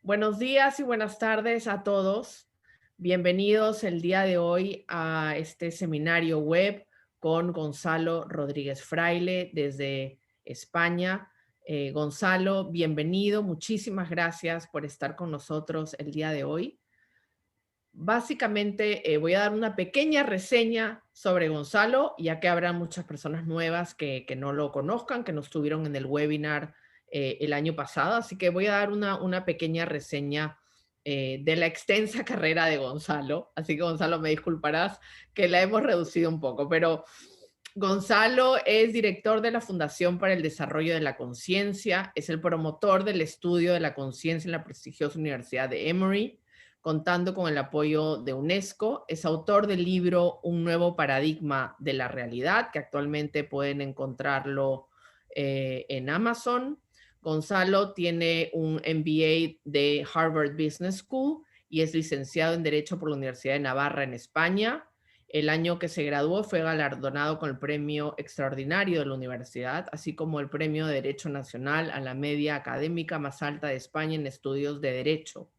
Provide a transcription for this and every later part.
Buenos días y buenas tardes a todos. Bienvenidos el día de hoy a este seminario web con Gonzalo Rodríguez Fraile desde España. Gonzalo, bienvenido. Muchísimas gracias por estar con nosotros el día de hoy. Básicamente voy a dar una pequeña reseña sobre Gonzalo, ya que habrá muchas personas nuevas que no lo conozcan, que no estuvieron en el webinar el año pasado, así que voy a dar una pequeña reseña de la extensa carrera de Gonzalo. Así que Gonzalo, me disculparás que la hemos reducido un poco, pero Gonzalo es director de la Fundación para el Desarrollo de la Conciencia, es el promotor del estudio de la conciencia en la prestigiosa Universidad de Emory, contando con el apoyo de UNESCO. Es autor del libro Un nuevo paradigma de la realidad, que actualmente pueden encontrarlo en Amazon. Gonzalo tiene un MBA de Harvard Business School y es licenciado en Derecho por la Universidad de Navarra en España. El año que se graduó fue galardonado con el Premio Extraordinario de la Universidad, así como el Premio de Derecho Nacional a la media académica más alta de España en estudios de Derecho.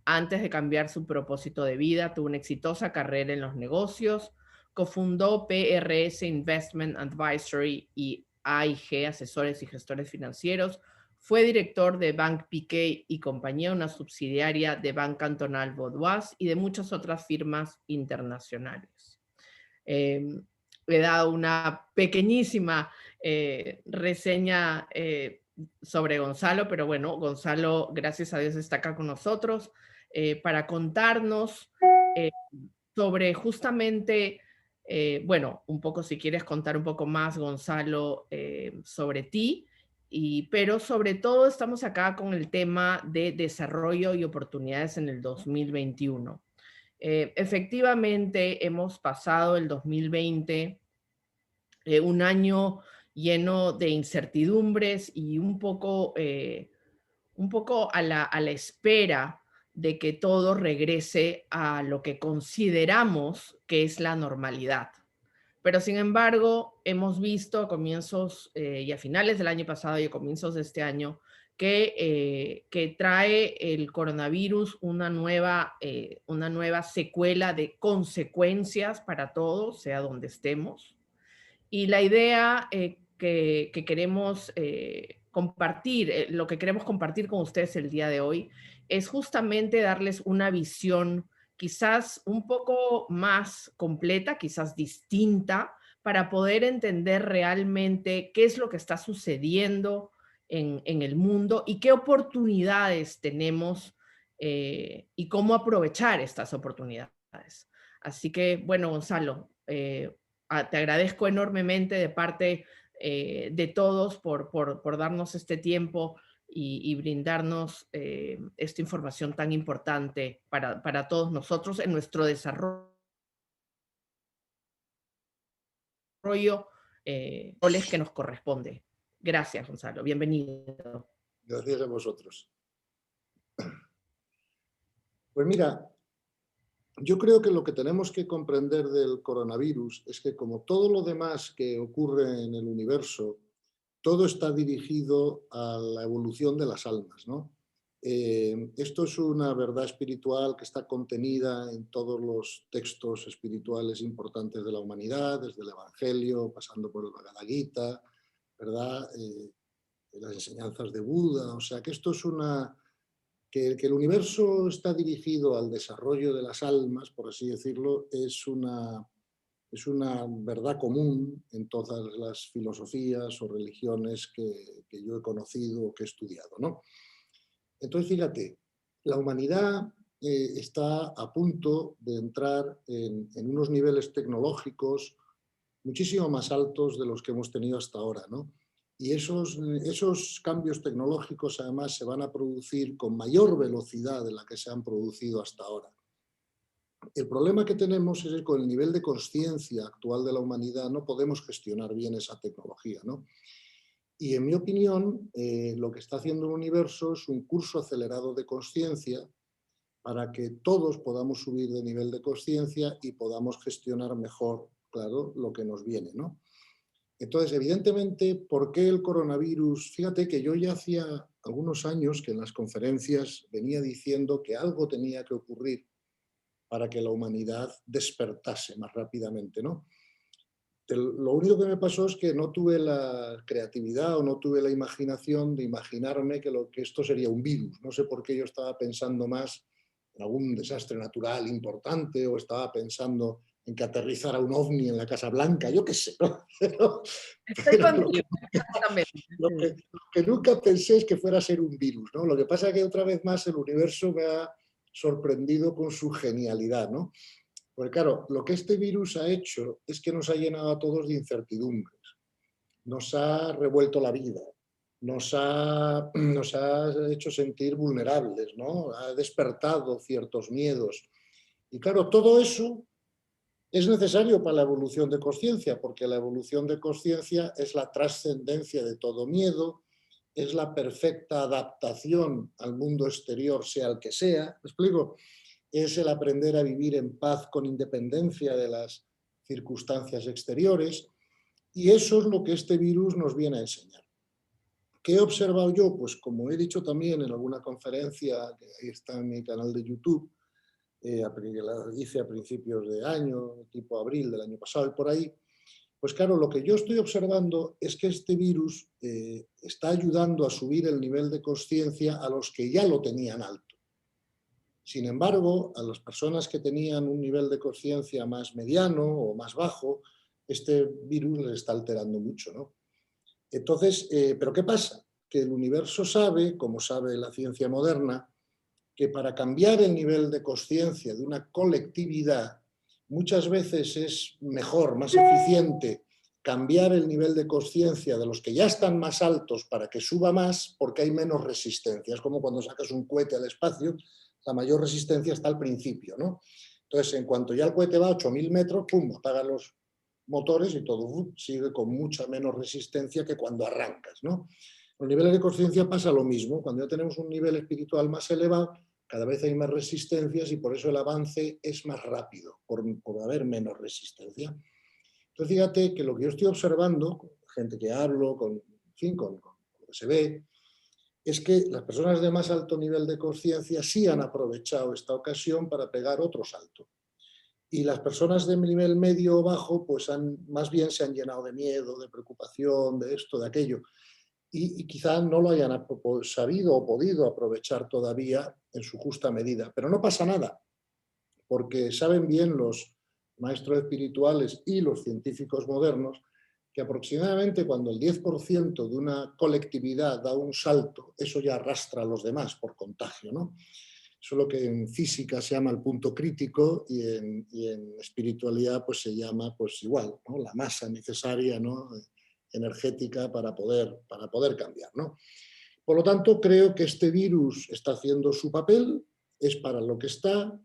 Antes de cambiar su propósito de vida, tuvo una exitosa carrera en los negocios, cofundó PRS Investment Advisory y AIG, Asesores y Gestores Financieros, fue director de Bank Piquet y compañía, una subsidiaria de Banque Cantonal Vaudoise y de muchas otras firmas internacionales. He dado una pequeñísima reseña sobre Gonzalo, pero bueno, Gonzalo, gracias a Dios, está acá con nosotros para contarnos eh, sobre justamente, bueno, un poco si quieres contar un poco más, Gonzalo, sobre ti, pero sobre todo estamos acá con el tema de desarrollo y oportunidades en el 2021. Efectivamente, hemos pasado el 2020, un año lleno de incertidumbres y un poco a la espera de que todo regrese a lo que consideramos que es la normalidad. Pero sin embargo, hemos visto a comienzos y a finales del año pasado y a comienzos de este año que trae el coronavirus una nueva secuela de consecuencias para todos, sea donde estemos. Y la idea que queremos compartir, lo que queremos compartir con ustedes el día de hoy, es justamente darles una visión quizás un poco más completa, quizás distinta, para poder entender realmente qué es lo que está sucediendo en el mundo y qué oportunidades tenemos y cómo aprovechar estas oportunidades. Así que, bueno, Gonzalo, te agradezco enormemente de parte de todos por darnos este tiempo y brindarnos esta información tan importante para todos nosotros en nuestro desarrollo, roles que nos corresponde. Gracias, Gonzalo. Bienvenido. Gracias a vosotros. Pues mira, yo creo que lo que tenemos que comprender del coronavirus es que, como todo lo demás que ocurre en el universo, todo está dirigido a la evolución de las almas, ¿no? Esto es una verdad espiritual que está contenida en todos los textos espirituales importantes de la humanidad, desde el Evangelio, pasando por el Bhagavad Gita, ¿verdad? Las enseñanzas de Buda. O sea, que esto es que el universo está dirigido al desarrollo de las almas, por así decirlo, es una verdad común en todas las filosofías o religiones que yo he conocido o que he estudiado, ¿no? Entonces, fíjate, la humanidad está a punto de entrar en unos niveles tecnológicos muchísimo más altos de los que hemos tenido hasta ahora, ¿no? Y esos cambios tecnológicos además se van a producir con mayor velocidad de la que se han producido hasta ahora. El problema que tenemos es que con el nivel de conciencia actual de la humanidad no podemos gestionar bien esa tecnología, ¿no? Y en mi opinión, lo que está haciendo el universo es un curso acelerado de conciencia para que todos podamos subir de nivel de conciencia y podamos gestionar mejor, claro, lo que nos viene, ¿no? Entonces, evidentemente, ¿por qué el coronavirus? Fíjate que yo ya hacía algunos años que en las conferencias venía diciendo que algo tenía que ocurrir para que la humanidad despertase más rápidamente, ¿no? Lo único que me pasó es que no tuve la creatividad o no tuve la imaginación de imaginarme que esto sería un virus. No sé por qué yo estaba pensando más en algún desastre natural importante o estaba pensando en que aterrizara un ovni en la Casa Blanca, yo qué sé, ¿no? Estoy Pero contigo, exactamente. lo que nunca pensé es que fuera a ser un virus, ¿no? Lo que pasa es que otra vez más el universo me ha sorprendido con su genialidad, ¿no? Porque claro, lo que este virus ha hecho es que nos ha llenado a todos de incertidumbres, nos ha revuelto la vida, nos ha hecho sentir vulnerables, ¿no? Ha despertado ciertos miedos. Y claro, todo eso es necesario para la evolución de conciencia, porque la evolución de conciencia es la trascendencia de todo miedo, es la perfecta adaptación al mundo exterior, sea el que sea. ¿Me explico? Es el aprender a vivir en paz con independencia de las circunstancias exteriores, y eso es lo que este virus nos viene a enseñar. ¿Qué he observado yo? Pues como he dicho también en alguna conferencia, que ahí está en mi canal de YouTube, la hice a principios de año, tipo abril del año pasado y por ahí, pues claro, lo que yo estoy observando es que este virus está ayudando a subir el nivel de conciencia a los que ya lo tenían alto. Sin embargo, a las personas que tenían un nivel de conciencia más mediano o más bajo, este virus les está alterando mucho, ¿no? Entonces, ¿pero qué pasa? Que el universo sabe, como sabe la ciencia moderna, que para cambiar el nivel de conciencia de una colectividad, muchas veces es mejor, más eficiente, cambiar el nivel de conciencia de los que ya están más altos para que suba más, porque hay menos resistencia. Es como cuando sacas un cohete al espacio, la mayor resistencia está al principio, ¿no? Entonces, en cuanto ya el cohete va a 8.000 metros, ¡pum!, apaga los motores y todo sigue con mucha menos resistencia que cuando arrancas, ¿no? Los niveles de conciencia pasa lo mismo. Cuando ya tenemos un nivel espiritual más elevado, cada vez hay más resistencias y por eso el avance es más rápido, por haber menos resistencia. Entonces, fíjate que lo que yo estoy observando, con gente que hablo, en fin, con lo que se ve, es que las personas de más alto nivel de conciencia sí han aprovechado esta ocasión para pegar otro salto. Y las personas de nivel medio o bajo, pues más bien se han llenado de miedo, de preocupación, de esto, de aquello. Y quizá no lo hayan sabido o podido aprovechar todavía en su justa medida. Pero no pasa nada, porque saben bien los maestros espirituales y los científicos modernos que aproximadamente cuando el 10% de una colectividad da un salto, eso ya arrastra a los demás por contagio, ¿no? Eso es lo que en física se llama el punto crítico y en espiritualidad pues se llama pues igual, ¿no?, la masa necesaria, ¿no?, energética para poder cambiar, ¿no? Por lo tanto, creo que este virus está haciendo su papel, es para lo que está.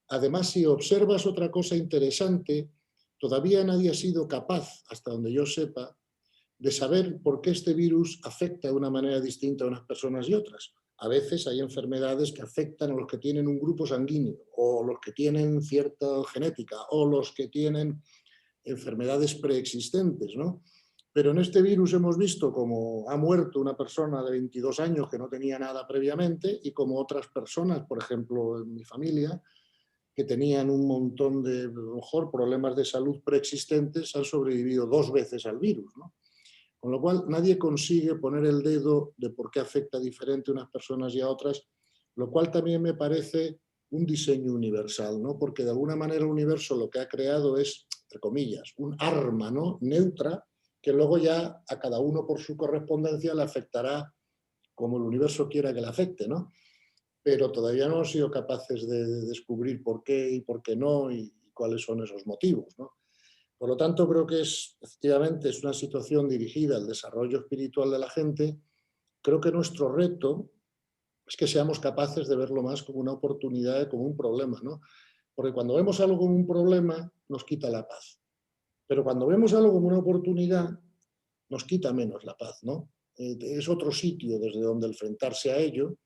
Además, si observas otra cosa interesante, todavía nadie ha sido capaz, hasta donde yo sepa, de saber por qué este virus afecta de una manera distinta a unas personas y otras. A veces hay enfermedades que afectan a los que tienen un grupo sanguíneo, o los que tienen cierta genética, o los que tienen enfermedades preexistentes, ¿no? Pero en este virus hemos visto cómo ha muerto una persona de 22 años que no tenía nada previamente y como otras personas, por ejemplo, en mi familia, que tenían un montón de, a lo mejor, problemas de salud preexistentes, han sobrevivido 2 veces al virus, ¿no? Con lo cual, nadie consigue poner el dedo de por qué afecta diferente a unas personas y a otras, lo cual también me parece un diseño universal, ¿no? Porque de alguna manera el universo lo que ha creado es, entre comillas, un arma, ¿no?, neutra, que luego ya a cada uno por su correspondencia le afectará como el universo quiera que le afecte, ¿no? Pero todavía no hemos sido capaces de descubrir por qué y por qué no y cuáles son esos motivos, ¿no? Por lo tanto, creo que efectivamente es una situación dirigida al desarrollo espiritual de la gente. Creo que nuestro reto es que seamos capaces de verlo más como una oportunidad que como un problema, ¿no? Porque cuando vemos algo como un problema, nos quita la paz. Pero cuando vemos algo como una oportunidad, nos quita menos la paz, ¿no? Es otro sitio desde donde enfrentarse a ello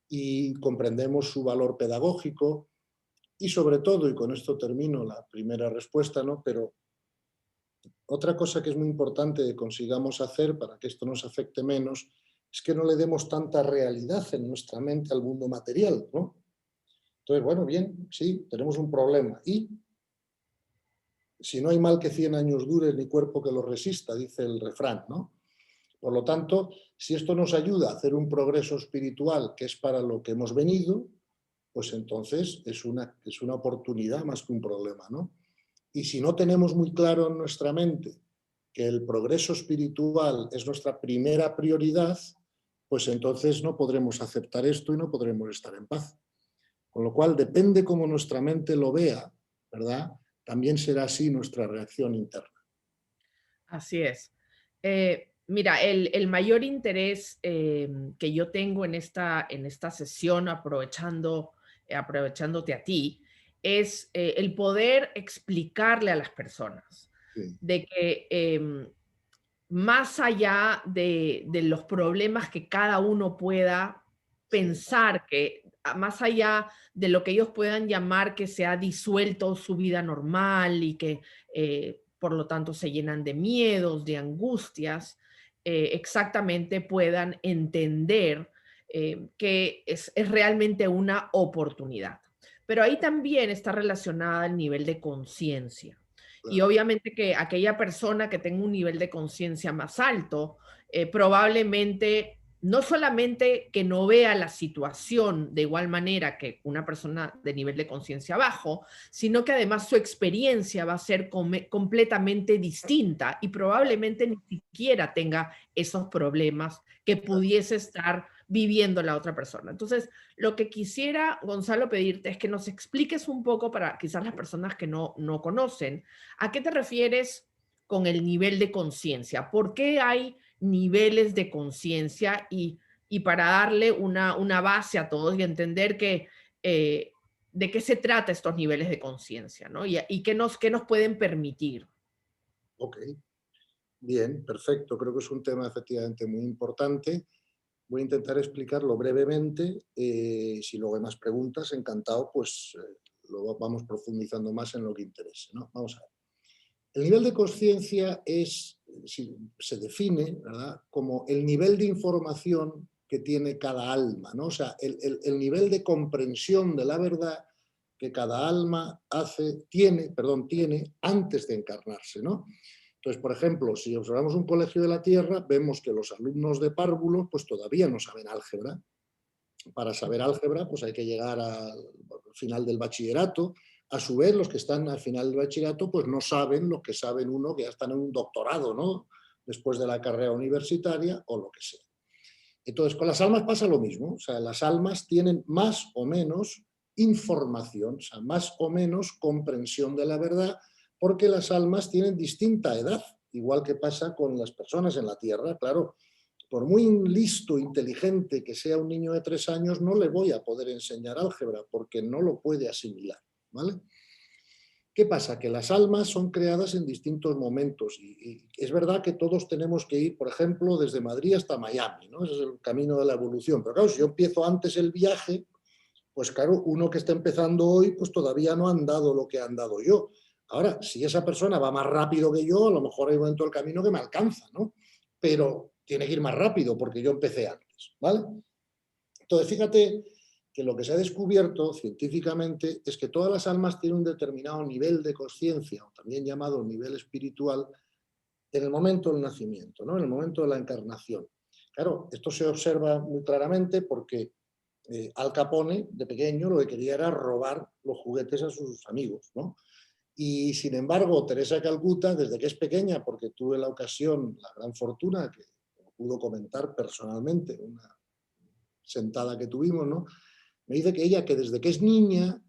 y comprendemos su valor pedagógico y sobre todo, y con esto termino la primera respuesta, ¿no?, pero otra cosa que es muy importante que consigamos hacer para que esto nos afecte menos es que no le demos tanta realidad en nuestra mente al mundo material, ¿no? Entonces, bueno, bien, sí, tenemos un problema. Y si no hay mal que 100 años dure, ni cuerpo que lo resista, dice el refrán, ¿no? Por lo tanto, si esto nos ayuda a hacer un progreso espiritual, que es para lo que hemos venido, pues entonces es una oportunidad más que un problema, ¿no? Y si no tenemos muy claro en nuestra mente que el progreso espiritual es nuestra primera prioridad, pues entonces no podremos aceptar esto y no podremos estar en paz. Con lo cual, depende cómo nuestra mente lo vea, ¿verdad? También será así nuestra reacción interna. Así es. Mira, el mayor interés que yo tengo en esta sesión, aprovechándote a ti, es el poder explicarle a las personas Sí, de que más allá de los problemas que cada uno pueda sí, pensar, más allá de lo que ellos puedan llamar que se ha disuelto su vida normal y que por lo tanto se llenan de miedos, de angustias, exactamente puedan entender que es realmente una oportunidad. Pero ahí también está relacionada el nivel de conciencia. Y claro. obviamente que aquella persona que tenga un nivel de conciencia más alto, probablemente no solamente que no vea la situación de igual manera que una persona de nivel de conciencia bajo, sino que además su experiencia va a ser completamente distinta y probablemente ni siquiera tenga esos problemas que pudiese estar viviendo la otra persona. Entonces, lo que quisiera, Gonzalo, pedirte es que nos expliques un poco para quizás las personas que no conocen, ¿a qué te refieres con el nivel de conciencia? ¿Por qué hay niveles de conciencia? Y para darle una base a todos y entender que, de qué se trata estos niveles de conciencia, ¿no? Y qué nos pueden permitir. Ok, bien, perfecto. Creo que es un tema efectivamente muy importante. Voy a intentar explicarlo brevemente. Si luego hay más preguntas, encantado, pues luego vamos profundizando más en lo que interese, ¿no? Vamos a ver. El nivel de conciencia se define, ¿verdad?, como el nivel de información que tiene cada alma, ¿no? O sea, el nivel de comprensión de la verdad que cada alma tiene antes de encarnarse, ¿no? Entonces, por ejemplo, si observamos un colegio de la Tierra, vemos que los alumnos de párvulos pues todavía no saben álgebra. Para saber álgebra, pues hay que llegar al final del bachillerato. A su vez, los que están al final del bachillerato, pues no saben lo que saben uno que ya están en un doctorado, ¿no? Después de la carrera universitaria o lo que sea. Entonces, con las almas pasa lo mismo. O sea, las almas tienen más o menos información, o sea, más o menos comprensión de la verdad, porque las almas tienen distinta edad, igual que pasa con las personas en la Tierra, claro. Por muy listo, inteligente que sea un niño de 3 años, no le voy a poder enseñar álgebra porque no lo puede asimilar, ¿vale? ¿Qué pasa? Que las almas son creadas en distintos momentos y es verdad que todos tenemos que ir, por ejemplo, desde Madrid hasta Miami, ¿no? Ese es el camino de la evolución. Pero claro, si yo empiezo antes el viaje, pues claro, uno que está empezando hoy, pues todavía no ha andado lo que he andado yo. Ahora, si esa persona va más rápido que yo, a lo mejor hay un momento del camino que me alcanza, ¿no? Pero tiene que ir más rápido porque yo empecé antes, ¿vale? Entonces, fíjate que lo que se ha descubierto científicamente es que todas las almas tienen un determinado nivel de conciencia, o también llamado nivel espiritual, en el momento del nacimiento, ¿no? En el momento de la encarnación. Claro, esto se observa muy claramente porque Al Capone, de pequeño, lo que quería era robar los juguetes a sus amigos, ¿no? Y sin embargo, Teresa Calcuta, desde que es pequeña, porque tuve la ocasión, la gran fortuna, que pudo comentar personalmente, una sentada que tuvimos, ¿no? Me dice que ella, que desde que es niña,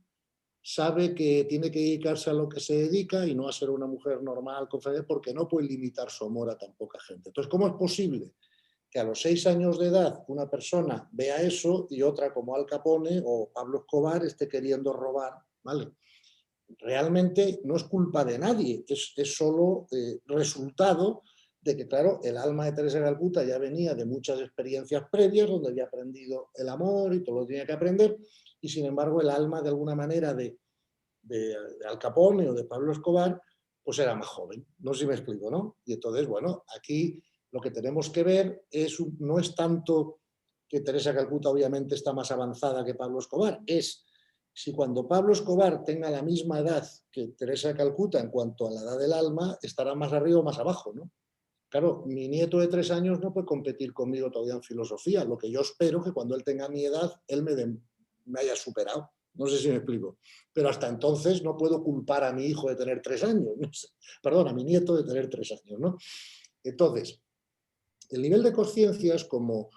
sabe que tiene que dedicarse a lo que se dedica y no a ser una mujer normal, porque no puede limitar su amor a tan poca gente. Entonces, ¿cómo es posible que a los 6 años de edad una persona vea eso y otra como Al Capone o Pablo Escobar esté queriendo robar? ¿Vale? Realmente no es culpa de nadie, es solo resultado de que, claro, el alma de Teresa de Calcuta ya venía de muchas experiencias previas donde había aprendido el amor y todo lo que tenía que aprender, y sin embargo el alma de alguna manera de Al Capone o de Pablo Escobar, pues era más joven. No sé si me explico, ¿no? Y entonces, bueno, aquí Lo que tenemos que ver no es tanto que Teresa Calcuta obviamente está más avanzada que Pablo Escobar, es si cuando Pablo Escobar tenga la misma edad que Teresa Calcuta en cuanto a la edad del alma, estará más arriba o más abajo, ¿no? Claro, mi nieto de 3 años no puede competir conmigo todavía en filosofía. Lo que yo espero que cuando él tenga mi edad, él me haya superado. No sé si me explico. Pero hasta entonces no puedo culpar a mi hijo de tener 3 años. No sé, perdón, a mi nieto de tener 3 años, ¿no? Entonces, el nivel de conciencia es como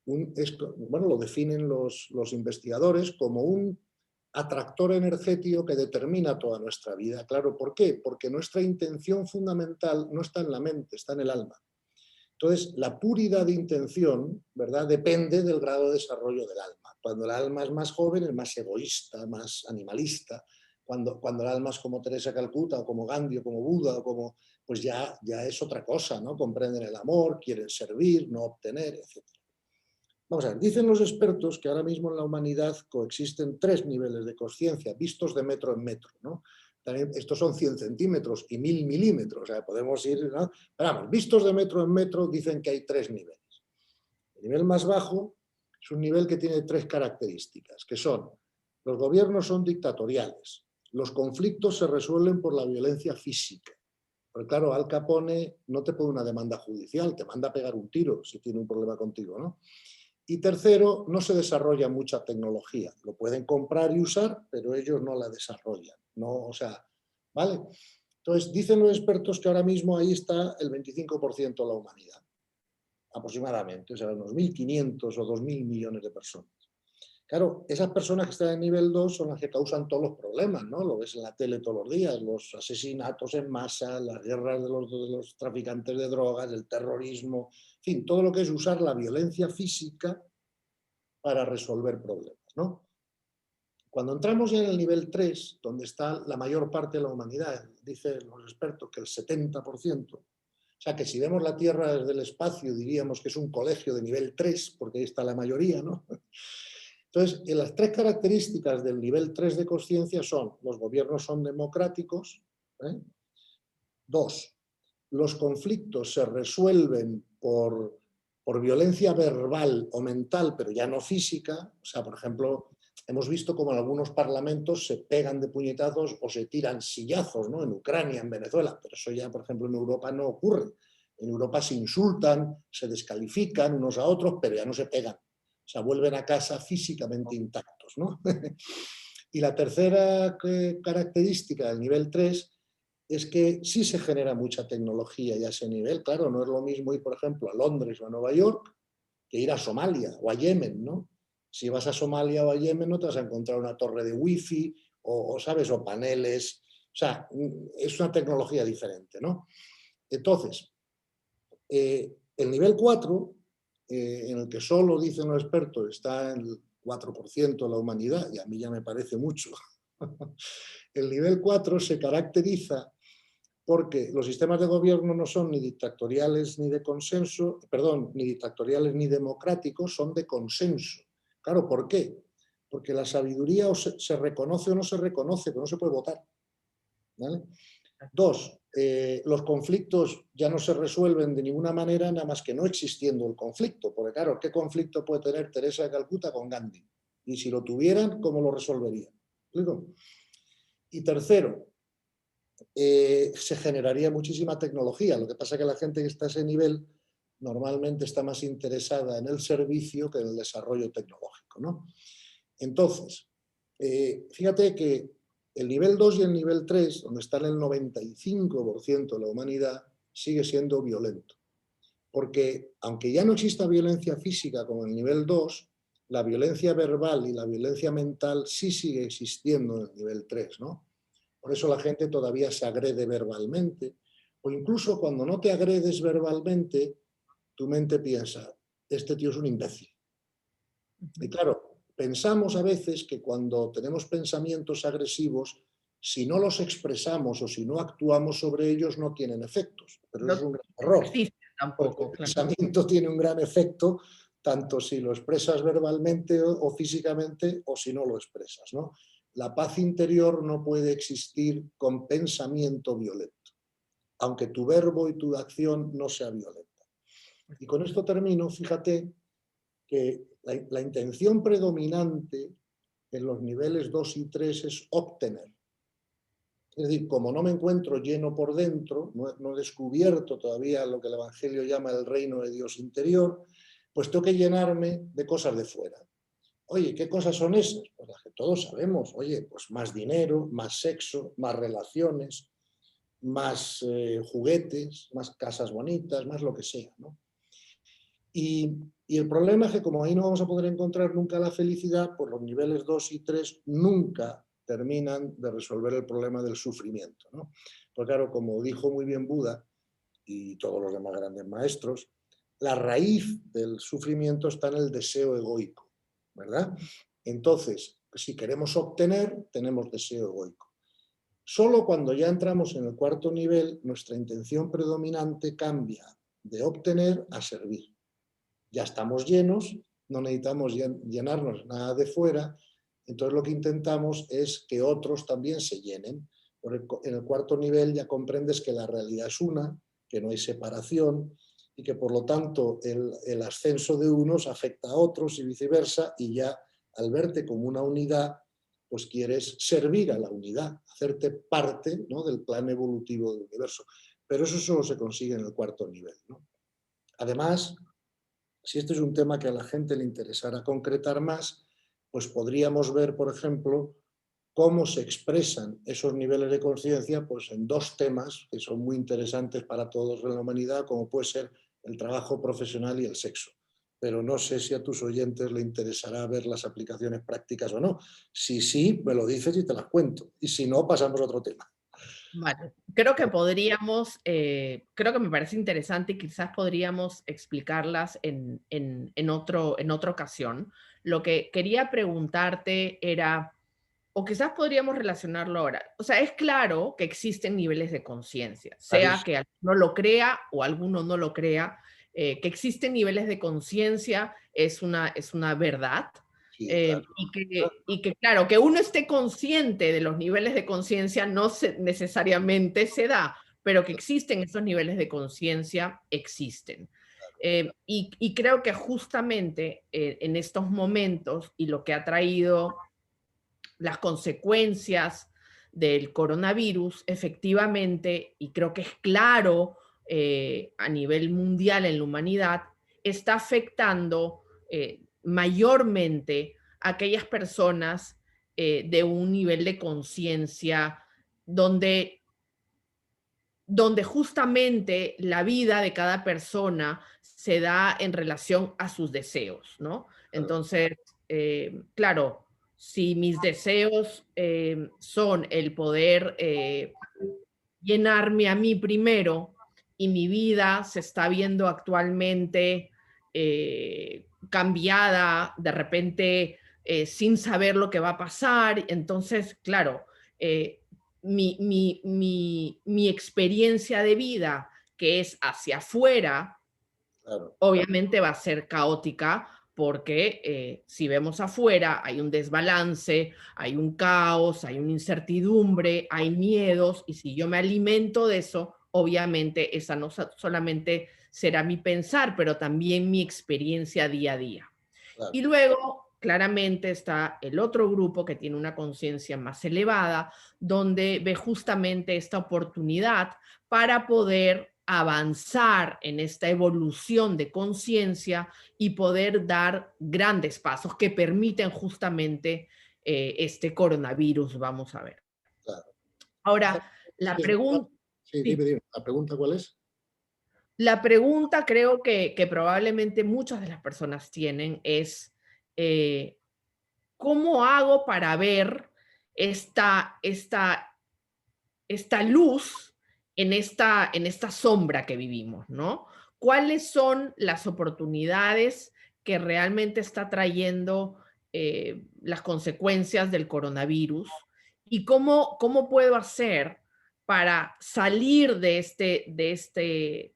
bueno, lo definen los investigadores como un atractor energético que determina toda nuestra vida. Claro, ¿por qué? Porque nuestra intención fundamental no está en la mente, está en el alma. Entonces, la puridad de intención, ¿verdad?, depende del grado de desarrollo del alma. Cuando el alma es más joven, es más egoísta, más animalista. Cuando el alma es como Teresa Calcuta, o como Gandhi, o como Buda, o como, pues ya es otra cosa, ¿no? Comprenden el amor, quieren servir, no obtener, etc. Vamos a ver, dicen los expertos que ahora mismo en la humanidad coexisten 3 niveles de conciencia, vistos de metro en metro, ¿no? También, estos son 100 centímetros y 1000 milímetros, o sea, podemos ir, ¿no? Pero vamos, vistos de metro en metro dicen que hay 3 niveles. El nivel más bajo es un nivel que tiene 3 características, que son: los gobiernos son dictatoriales, los conflictos se resuelven por la violencia física. Porque claro, Al Capone no te pone una demanda judicial, te manda a pegar un tiro si tiene un problema contigo, ¿no? Y tercero, no se desarrolla mucha tecnología. Lo pueden comprar y usar, pero ellos no la desarrollan. No, o sea, ¿vale? Entonces, dicen los expertos que ahora mismo ahí está el 25% de la humanidad, aproximadamente, o sea, unos 1.500 o 2.000 millones de personas. Claro, esas personas que están en nivel 2 son las que causan todos los problemas, ¿no? Lo ves en la tele todos los días, los asesinatos en masa, las guerras de los traficantes de drogas, el terrorismo, en fin, todo lo que es usar la violencia física para resolver problemas, ¿no? Cuando entramos ya en el nivel 3, donde está la mayor parte de la humanidad, dicen los expertos que el 70%, o sea que si vemos la Tierra desde el espacio diríamos que es un colegio de nivel 3, porque ahí está la mayoría, ¿no? Entonces, las 3 características del nivel 3 de conciencia son: los gobiernos son democráticos, ¿eh? 2, los conflictos se resuelven por violencia verbal o mental, pero ya no física. O sea, por ejemplo, hemos visto como en algunos parlamentos se pegan de puñetazos o se tiran sillazos, ¿no? En Ucrania, en Venezuela, pero eso ya, por ejemplo, en Europa no ocurre. En Europa se insultan, se descalifican unos a otros, pero ya no se pegan. O sea, vuelven a casa físicamente intactos, ¿no? Y la tercera característica del nivel 3 es que sí se genera mucha tecnología ya a ese nivel. Claro, no es lo mismo ir, por ejemplo, a Londres o a Nueva York que ir a Somalia o a Yemen, ¿no? Si vas a Somalia o a Yemen no te vas a encontrar una torre de wifi o ¿sabes? O paneles. O sea, es una tecnología diferente, ¿no? Entonces, el nivel 4, en el que solo, dicen los expertos, está en el 4% de la humanidad, y a mí ya me parece mucho. El nivel 4 se caracteriza porque los sistemas de gobierno no son ni dictatoriales ni de consenso, perdón, ni dictatoriales ni democráticos, son de consenso. Claro, ¿por qué? Porque la sabiduría o se reconoce o no se reconoce, pero no se puede votar, ¿vale? 2, los conflictos ya no se resuelven de ninguna manera, nada más que no existiendo el conflicto, porque claro, ¿qué conflicto puede tener Teresa de Calcuta con Gandhi? Y si lo tuvieran, ¿cómo lo resolverían? ¿Explico? Y tercero, se generaría muchísima tecnología. Lo que pasa es que la gente que está a ese nivel normalmente está más interesada en el servicio que en el desarrollo tecnológico, ¿no? Entonces, fíjate que el nivel 2 y el nivel 3, donde está el 95% de la humanidad, sigue siendo violento. Porque aunque ya no exista violencia física como en el nivel 2, la violencia verbal y la violencia mental sí sigue existiendo en el nivel 3, ¿no? Por eso la gente todavía se agrede verbalmente, o incluso cuando no te agredes verbalmente, tu mente piensa, este tío es un imbécil. Y claro, pensamos a veces que cuando tenemos pensamientos agresivos, si no los expresamos o si no actuamos sobre ellos, no tienen efectos. Pero eso es No un gran error. existe Porque tampoco, el claro. pensamiento tiene un gran efecto, tanto si lo expresas verbalmente o físicamente, o si no lo expresas, ¿no? La paz interior no puede existir con pensamiento violento, aunque tu verbo y tu acción no sea violenta. Y con esto termino, fíjate que la intención predominante en los niveles 2 y 3 es obtener. Es decir, como no me encuentro lleno por dentro, no he descubierto todavía lo que el Evangelio llama el reino de Dios interior, pues tengo que llenarme de cosas de fuera. Oye, ¿qué cosas son esas? Pues las que todos sabemos. Oye, pues más dinero, más sexo, más relaciones, más juguetes, más casas bonitas, más lo que sea, ¿no? Y el problema es que como ahí no vamos a poder encontrar nunca la felicidad, pues los niveles 2 y 3 nunca terminan de resolver el problema del sufrimiento, ¿no? Porque claro, como dijo muy bien Buda y todos los demás grandes maestros, la raíz del sufrimiento está en el deseo egoico, ¿verdad? Entonces, si queremos obtener, tenemos deseo egoico. Solo cuando ya entramos en el cuarto nivel, nuestra intención predominante cambia de obtener a servir. Ya estamos llenos, no necesitamos llenarnos nada de fuera, entonces lo que intentamos es que otros también se llenen. En el cuarto nivel ya comprendes que la realidad es una, que no hay separación y que por lo tanto el ascenso de unos afecta a otros y viceversa, y ya al verte como una unidad, pues quieres servir a la unidad, hacerte parte, ¿no?, del plan evolutivo del universo. Pero eso solo se consigue en el cuarto nivel, ¿no? Además, si este es un tema que a la gente le interesara concretar más, pues podríamos ver, por ejemplo, cómo se expresan esos niveles de conciencia, pues en dos temas que son muy interesantes para todos en la humanidad, como puede ser el trabajo profesional y el sexo. Pero no sé si a tus oyentes le interesará ver las aplicaciones prácticas o no. Si sí, me lo dices y te las cuento. Y si no, pasamos a otro tema. Vale, creo que podríamos, creo que me parece interesante y quizás podríamos explicarlas en otra ocasión. Lo que quería preguntarte era, o quizás podríamos relacionarlo ahora. O sea, es claro que existen niveles de conciencia, sea que alguno lo crea o alguno no lo crea, que existen niveles de conciencia es una verdad. Sí, claro. Claro, que uno esté consciente de los niveles de conciencia necesariamente se da, pero que existen esos niveles de conciencia, existen. Y creo que justamente en estos momentos y lo que ha traído las consecuencias del coronavirus, efectivamente, y creo que es claro a nivel mundial en la humanidad, está afectando mayormente a aquellas personas de un nivel de conciencia donde justamente la vida de cada persona se da en relación a sus deseos, ¿no? Claro. Entonces, claro, si mis deseos son el poder llenarme a mí primero y mi vida se está viendo actualmente cambiada, de repente sin saber lo que va a pasar, entonces, claro, eh, mi experiencia de vida, que es hacia afuera, Claro. obviamente va a ser caótica porque si vemos afuera hay un desbalance, hay un caos, hay una incertidumbre, hay miedos, y si yo me alimento de eso, obviamente esa no solamente será mi pensar, pero también mi experiencia día a día. Claro. Y luego, claramente, está el otro grupo que tiene una conciencia más elevada, donde ve justamente esta oportunidad para poder avanzar en esta evolución de conciencia y poder dar grandes pasos que permiten justamente este coronavirus, vamos a ver. Claro. Ahora, la Sí, es verdad. pregunta... Sí, dime, dime. ¿La pregunta cuál es? La pregunta creo que probablemente muchas de las personas tienen es, eh, ¿cómo hago para ver esta, esta, esta luz en esta sombra que vivimos, ¿no? ¿Cuáles son las oportunidades que realmente está trayendo las consecuencias del coronavirus? ¿Y cómo puedo hacer para salir de este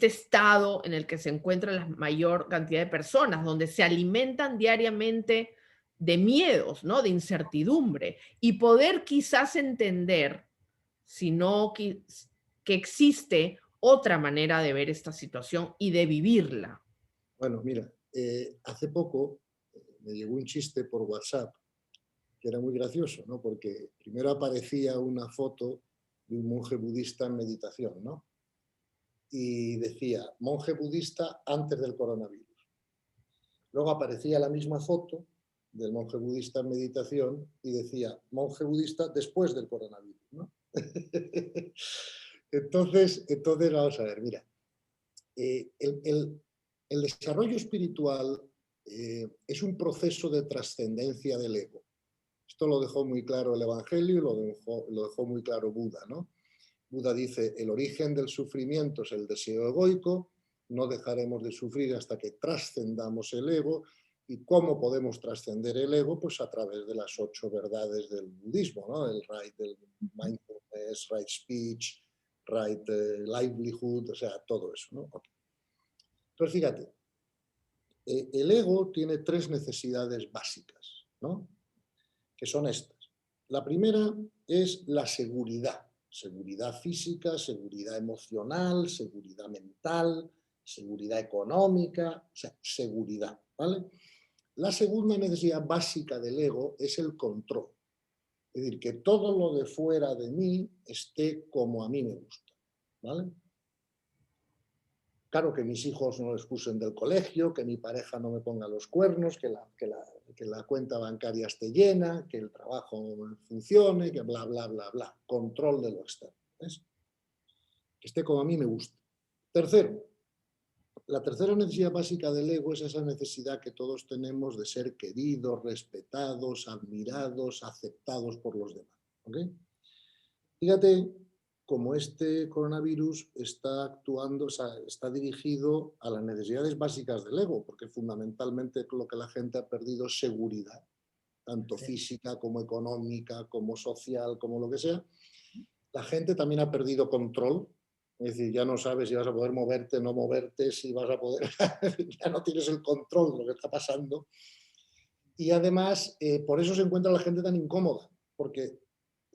estado en el que se encuentra la mayor cantidad de personas, donde se alimentan diariamente de miedos, ¿no? De incertidumbre, y poder quizás entender, sino que existe otra manera de ver esta situación y de vivirla? Bueno, mira, hace poco me llegó un chiste por WhatsApp que era muy gracioso, ¿no? Porque primero aparecía una foto de un monje budista en meditación, ¿no? Y decía, monje budista antes del coronavirus. Luego aparecía la misma foto del monje budista en meditación y decía, monje budista después del coronavirus, ¿no? entonces, vamos a ver, mira, eh, el, el- el desarrollo espiritual es un proceso de trascendencia del ego. Esto lo dejó muy claro el Evangelio y lo dejó muy claro Buda, ¿no? Buda dice, el origen del sufrimiento es el deseo egoico, no dejaremos de sufrir hasta que trascendamos el ego. ¿Y cómo podemos trascender el ego? Pues a través de las 8 verdades del budismo, ¿no? El right del mindfulness, right speech, right livelihood, o sea, todo eso, ¿no? Okay. Entonces, fíjate, el ego tiene 3 necesidades básicas, ¿no? Que son estas. La primera es la seguridad. Seguridad física, seguridad emocional, seguridad mental, seguridad económica, o sea, seguridad, ¿vale? La segunda necesidad básica del ego es el control. Es decir, que todo lo de fuera de mí esté como a mí me gusta, ¿vale? Claro, que mis hijos no expulsen del colegio, que mi pareja no me ponga los cuernos, que la cuenta bancaria esté llena, que el trabajo funcione, que bla, bla, bla, bla. Control de lo externo. ¿Ves? Que esté como a mí me gusta. Tercero, la tercera necesidad básica del ego es esa necesidad que todos tenemos de ser queridos, respetados, admirados, aceptados por los demás. ¿Okay? Fíjate cómo este coronavirus está actuando, o sea, está dirigido a las necesidades básicas del ego, porque fundamentalmente lo que la gente ha perdido es seguridad, tanto Sí. física como económica, como social, como lo que sea. La gente también ha perdido control, es decir, ya no sabes si vas a poder moverte, no moverte, si vas a poder, ya no tienes el control de lo que está pasando. Y además, por eso se encuentra la gente tan incómoda, porque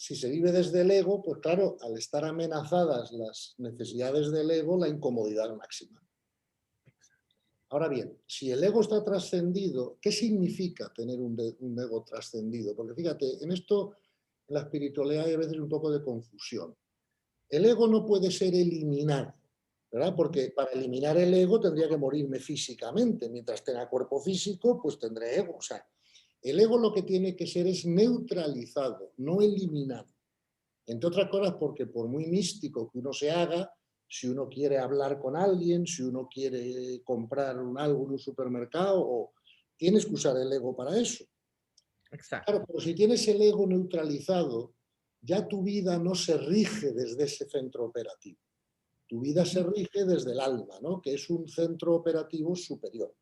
si se vive desde el ego, pues claro, al estar amenazadas las necesidades del ego, la incomodidad máxima. Ahora bien, si el ego está trascendido, ¿qué significa tener un ego trascendido? Porque fíjate, en esto, en la espiritualidad hay a veces un poco de confusión. El ego no puede ser eliminado, ¿verdad? Porque para eliminar el ego tendría que morirme físicamente. Mientras tenga cuerpo físico, pues tendré ego. O sea, el ego lo que tiene que ser es neutralizado, no eliminado. Entre otras cosas porque por muy místico que uno se haga, si uno quiere hablar con alguien, si uno quiere comprar algo en un supermercado, tienes que usar el ego para eso. Exacto. Claro, pero si tienes el ego neutralizado, ya tu vida no se rige desde ese centro operativo. Tu vida se rige desde el alma, ¿no? Que es un centro operativo superior.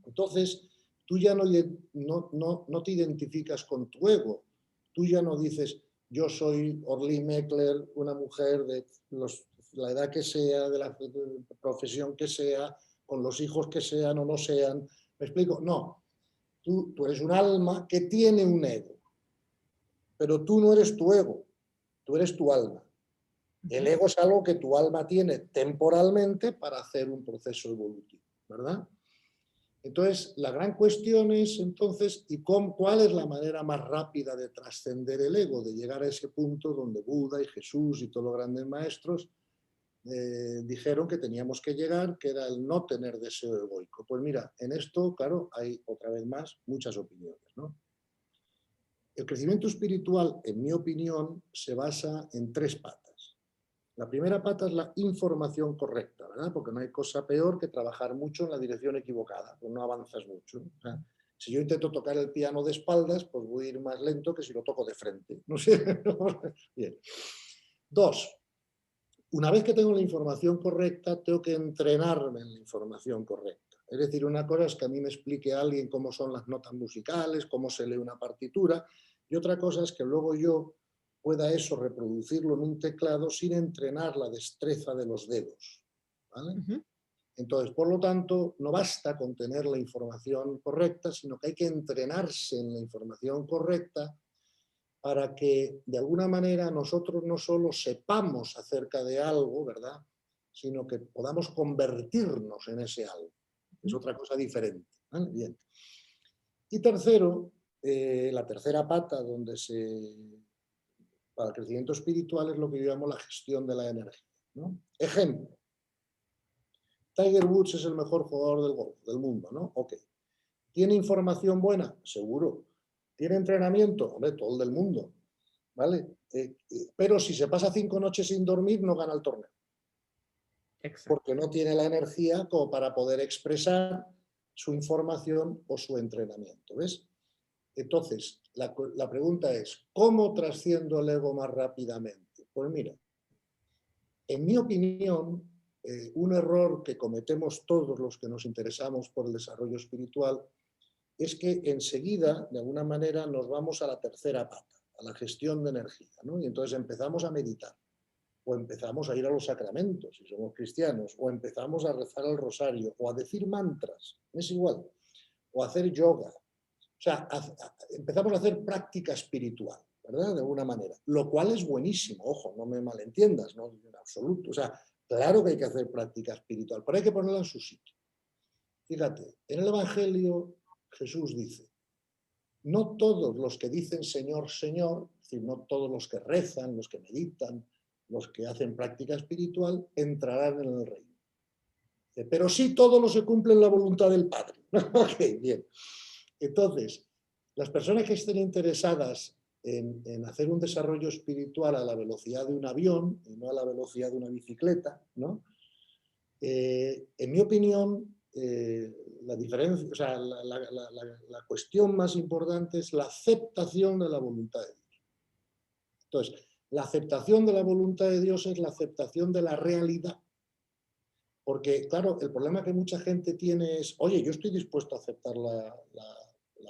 Entonces, tú ya no te identificas con tu ego. Tú ya no dices, yo soy Orly Meckler, una mujer de la edad que sea, de la profesión que sea, con los hijos que sean o no sean. ¿Me explico? No. Tú eres un alma que tiene un ego, pero tú no eres tu ego, tú eres tu alma. El ego es algo que tu alma tiene temporalmente para hacer un proceso evolutivo, ¿verdad? Entonces, la gran cuestión es entonces, ¿cuál es la manera más rápida de trascender el ego, de llegar a ese punto donde Buda y Jesús y todos los grandes maestros dijeron que teníamos que llegar, que era el no tener deseo egoico? Pues mira, en esto, claro, hay otra vez más muchas opiniones, ¿no? El crecimiento espiritual, en mi opinión, se basa en 3 patas. La primera pata es la información correcta, ¿verdad? Porque no hay cosa peor que trabajar mucho en la dirección equivocada, pues no avanzas mucho. O sea, si yo intento tocar el piano de espaldas, pues voy a ir más lento que si lo toco de frente. No sé. Bien. 2, una vez que tengo la información correcta, tengo que entrenarme en la información correcta. Es decir, una cosa es que a mí me explique a alguien cómo son las notas musicales, cómo se lee una partitura, y otra cosa es que luego yo pueda eso reproducirlo en un teclado sin entrenar la destreza de los dedos, ¿vale? Entonces, por lo tanto, no basta con tener la información correcta, sino que hay que entrenarse en la información correcta para que de alguna manera nosotros no solo sepamos acerca de algo, ¿verdad? sino que podamos convertirnos en ese algo. Es otra cosa diferente. ¿Vale? Bien. Y tercero, la tercera pata para el crecimiento espiritual es lo que yo llamo la gestión de la energía, ¿no? Ejemplo, Tiger Woods es el mejor jugador del golf del mundo, ¿no? Ok. ¿Tiene información buena? Seguro. ¿Tiene entrenamiento? Hombre, todo el del mundo, ¿vale? Pero si se pasa 5 noches sin dormir, no gana el torneo. Exacto. Porque no tiene la energía como para poder expresar su información o su entrenamiento, ¿ves? Entonces, la pregunta es, ¿cómo trasciendo el ego más rápidamente? Pues mira, en mi opinión, un error que cometemos todos los que nos interesamos por el desarrollo espiritual es que enseguida, de alguna manera, nos vamos a la tercera pata, a la gestión de energía, ¿no? Y entonces empezamos a meditar, o empezamos a ir a los sacramentos, si somos cristianos, o empezamos a rezar el rosario, o a decir mantras, es igual, o a hacer yoga. O sea, empezamos a hacer práctica espiritual, ¿verdad? De alguna manera, lo cual es buenísimo, ojo, no me malentiendas, no en absoluto. O sea, claro que hay que hacer práctica espiritual, pero hay que ponerla en su sitio. Fíjate, en el Evangelio Jesús dice, no todos los que dicen Señor, Señor, es decir, no todos los que rezan, los que meditan, los que hacen práctica espiritual, entrarán en el reino. Pero sí todos los que cumplen la voluntad del Padre. Ok, bien. Entonces, las personas que estén interesadas en hacer un desarrollo espiritual a la velocidad de un avión y no a la velocidad de una bicicleta, ¿no? En mi opinión, la diferencia, o sea, la cuestión más importante es la aceptación de la voluntad de Dios. Entonces, la aceptación de la voluntad de Dios es la aceptación de la realidad. Porque, claro, el problema que mucha gente tiene es, oye, yo estoy dispuesto a aceptar la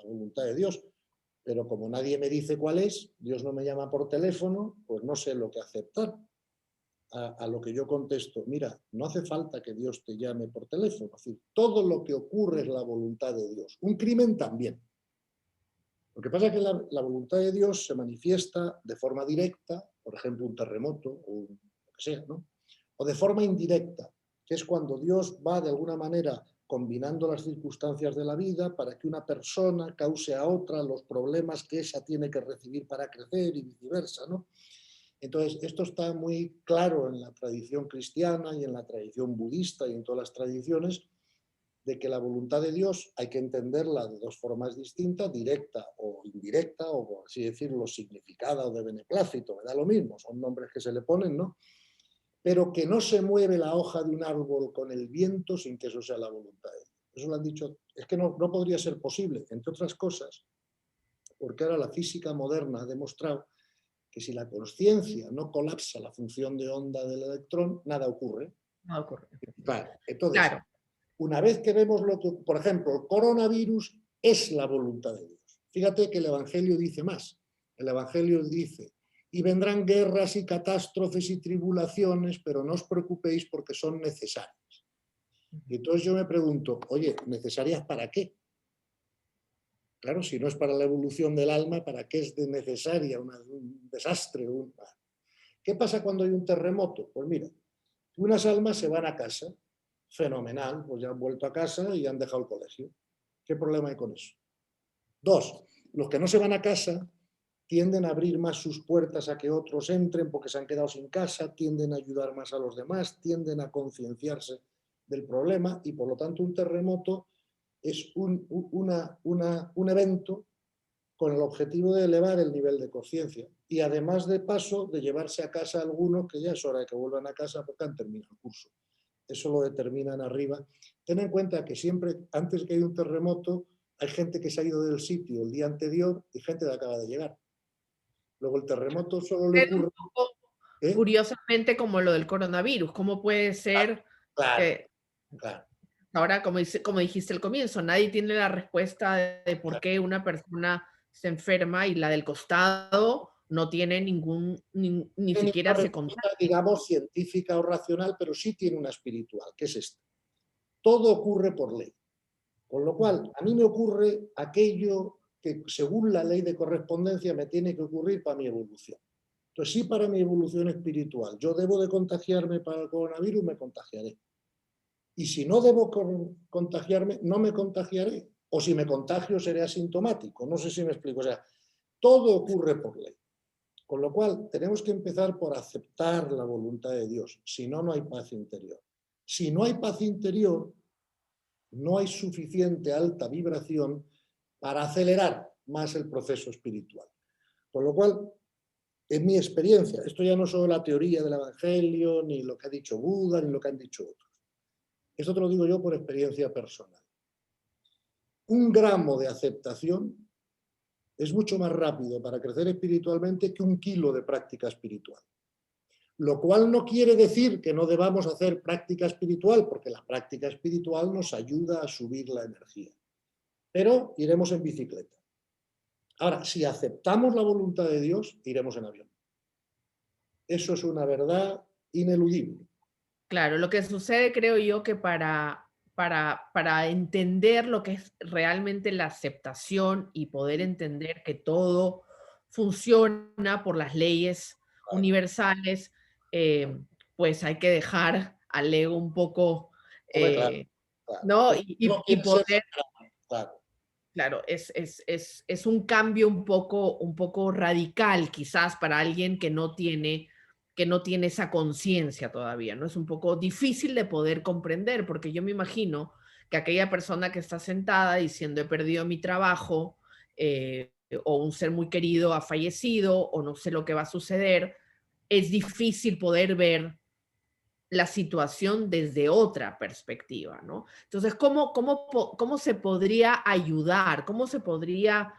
voluntad de Dios, pero como nadie me dice cuál es, Dios no me llama por teléfono, pues no sé lo que aceptar. A lo que yo contesto, mira, no hace falta que Dios te llame por teléfono, es decir, todo lo que ocurre es la voluntad de Dios. Un crimen también. Lo que pasa es que la voluntad de Dios se manifiesta de forma directa, por ejemplo, un terremoto o lo que sea, ¿no? O de forma indirecta, que es cuando Dios va de alguna manera combinando las circunstancias de la vida para que una persona cause a otra los problemas que esa tiene que recibir para crecer y viceversa, ¿no? Entonces, esto está muy claro en la tradición cristiana y en la tradición budista y en todas las tradiciones, de que la voluntad de Dios hay que entenderla de dos formas distintas, directa o indirecta, o por así decirlo, significada o de beneplácito, me da lo mismo, son nombres que se le ponen, ¿no? Pero que no se mueve la hoja de un árbol con el viento sin que eso sea la voluntad de Dios. Eso lo han dicho, es que no podría ser posible, entre otras cosas, porque ahora la física moderna ha demostrado que si la conciencia no colapsa la función de onda del electrón, nada ocurre. No ocurre. Vale, entonces, Claro. una vez que vemos lo que, por ejemplo, el coronavirus es la voluntad de Dios. Fíjate que el Evangelio dice más. El Evangelio dice, y vendrán guerras y catástrofes y tribulaciones, pero no os preocupéis porque son necesarias. Y entonces yo me pregunto, oye, ¿necesarias para qué? Claro, si no es para la evolución del alma, ¿para qué es necesaria un desastre? ¿Qué pasa cuando hay un terremoto? Pues mira, unas almas se van a casa, fenomenal, pues ya han vuelto a casa y han dejado el colegio. ¿Qué problema hay con eso? Dos, los que no se van a casa tienden a abrir más sus puertas a que otros entren porque se han quedado sin casa, tienden a ayudar más a los demás, tienden a concienciarse del problema y por lo tanto un terremoto es un evento con el objetivo de elevar el nivel de conciencia y además de paso de llevarse a casa a algunos que ya es hora de que vuelvan a casa porque han terminado el curso. Eso lo determinan arriba. Ten en cuenta que siempre, antes que haya un terremoto, hay gente que se ha ido del sitio el día anterior y gente que acaba de llegar. Luego el terremoto solo le Es un ocurre... poco ¿eh? curiosamente como lo del coronavirus. ¿Cómo puede ser Claro, que claro, ahora, como dijiste al comienzo, nadie tiene la respuesta de por claro. qué una persona se enferma y la del costado no tiene ni No tiene siquiera ninguna se contagia? respuesta, digamos, científica o racional, pero sí tiene una espiritual, que es esta. Todo ocurre por ley. Con lo cual, a mí me ocurre aquello que según la ley de correspondencia me tiene que ocurrir para mi evolución. Entonces, sí, para mi evolución espiritual, yo debo de contagiarme para el coronavirus, me contagiaré. Y si no debo contagiarme, no me contagiaré. O si me contagio, seré asintomático. No sé si me explico. O sea, todo ocurre por ley. Con lo cual, tenemos que empezar por aceptar la voluntad de Dios. Si no, no hay paz interior. Si no hay paz interior, no hay suficiente alta vibración para acelerar más el proceso espiritual. Con lo cual, en mi experiencia, esto ya no es solo la teoría del Evangelio, ni lo que ha dicho Buda, ni lo que han dicho otros. Esto te lo digo yo por experiencia personal. Un gramo de aceptación es mucho más rápido para crecer espiritualmente que 1 kilo de práctica espiritual. Lo cual no quiere decir que no debamos hacer práctica espiritual, porque la práctica espiritual nos ayuda a subir la energía. Pero iremos en bicicleta. Ahora, si aceptamos la voluntad de Dios, iremos en avión. Eso es una verdad ineludible. Claro, lo que sucede, creo yo, que para entender lo que es realmente la aceptación y poder entender que todo funciona por las leyes Claro, universales, pues hay que dejar al ego un poco, hombre, claro, eh, claro. ¿no? El no Y quiere ser poder, sagrado, claro. claro, es un cambio un poco radical, quizás para alguien que no tiene esa conciencia todavía, ¿no? Es un poco difícil de poder comprender, porque yo me imagino que aquella persona que está sentada diciendo: "He perdido mi trabajo", o un ser muy querido ha fallecido, o no sé lo que va a suceder, es difícil poder ver la situación desde otra perspectiva, ¿no? Entonces, ¿cómo se podría ayudar? ¿Cómo se podría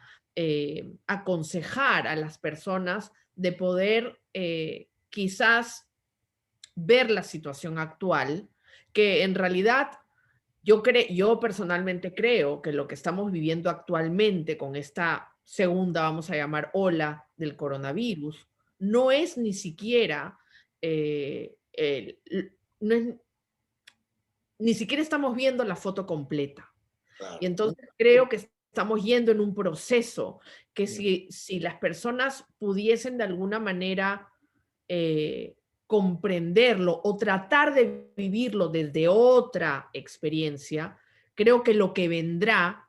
aconsejar a las personas de poder quizás ver la situación actual, que en realidad yo personalmente creo que lo que estamos viviendo actualmente con esta segunda, vamos a llamar, ola del coronavirus, no es ni siquiera no es, ni siquiera estamos viendo la foto completa. Y Claro. entonces creo que estamos yendo en un proceso que Mm, si las personas pudiesen de alguna manera comprenderlo o tratar de vivirlo desde otra experiencia, creo que lo que vendrá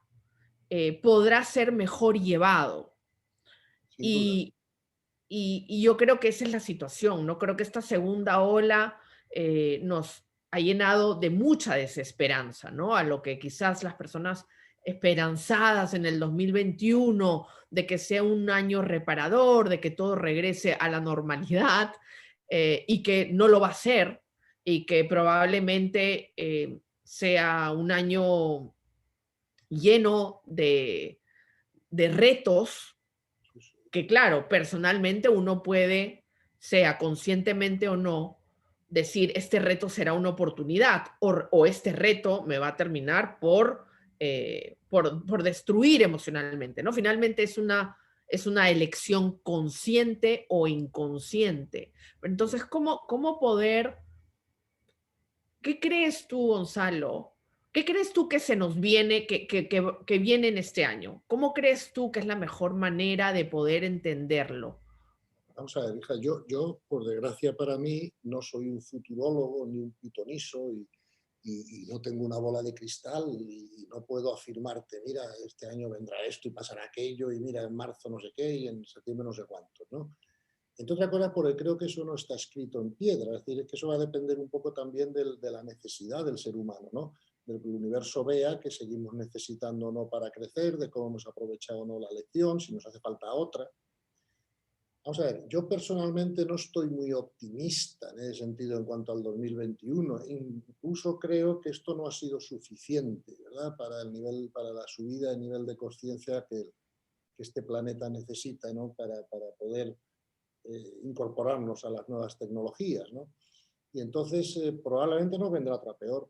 podrá ser mejor llevado. sin duda. Y, y yo creo que esa es la situación, ¿no? Creo que esta segunda ola nos ha llenado de mucha desesperanza, ¿no? A lo que quizás las personas esperanzadas en el 2021, de que sea un año reparador, de que todo regrese a la normalidad, y que no lo va a ser, y que probablemente sea un año lleno de retos Sí, sí. que claro, personalmente uno puede, sea conscientemente o no, decir, este reto será una oportunidad o este reto me va a terminar por destruir emocionalmente, ¿no? Finalmente es una elección consciente o inconsciente. Entonces, ¿cómo poder, qué crees tú, Gonzalo? ¿Qué crees tú que se nos viene, que viene en este año? ¿Cómo crees tú que es la mejor manera de poder entenderlo? Vamos a ver, hija, yo, por desgracia para mí, no soy un futurólogo ni un pitoniso y no tengo una bola de cristal y no puedo afirmarte, mira, este año vendrá esto y pasará aquello y mira, en marzo no sé qué y en septiembre no sé cuántos, ¿no? Entre otras cosas, porque creo que eso no está escrito en piedra, es decir, que eso va a depender un poco también de la necesidad del ser humano, ¿no? Del que el universo vea que seguimos necesitando o no para crecer, de cómo hemos aprovechado o no la lección, si nos hace falta otra. Vamos a ver, yo personalmente no estoy muy optimista en ese sentido en cuanto al 2021. Incluso creo que esto no ha sido suficiente, ¿verdad? Para el nivel, para la subida de nivel de conciencia que este planeta necesita, ¿no? Para poder incorporarnos a las nuevas tecnologías, ¿no? Y entonces probablemente nos vendrá otra peor,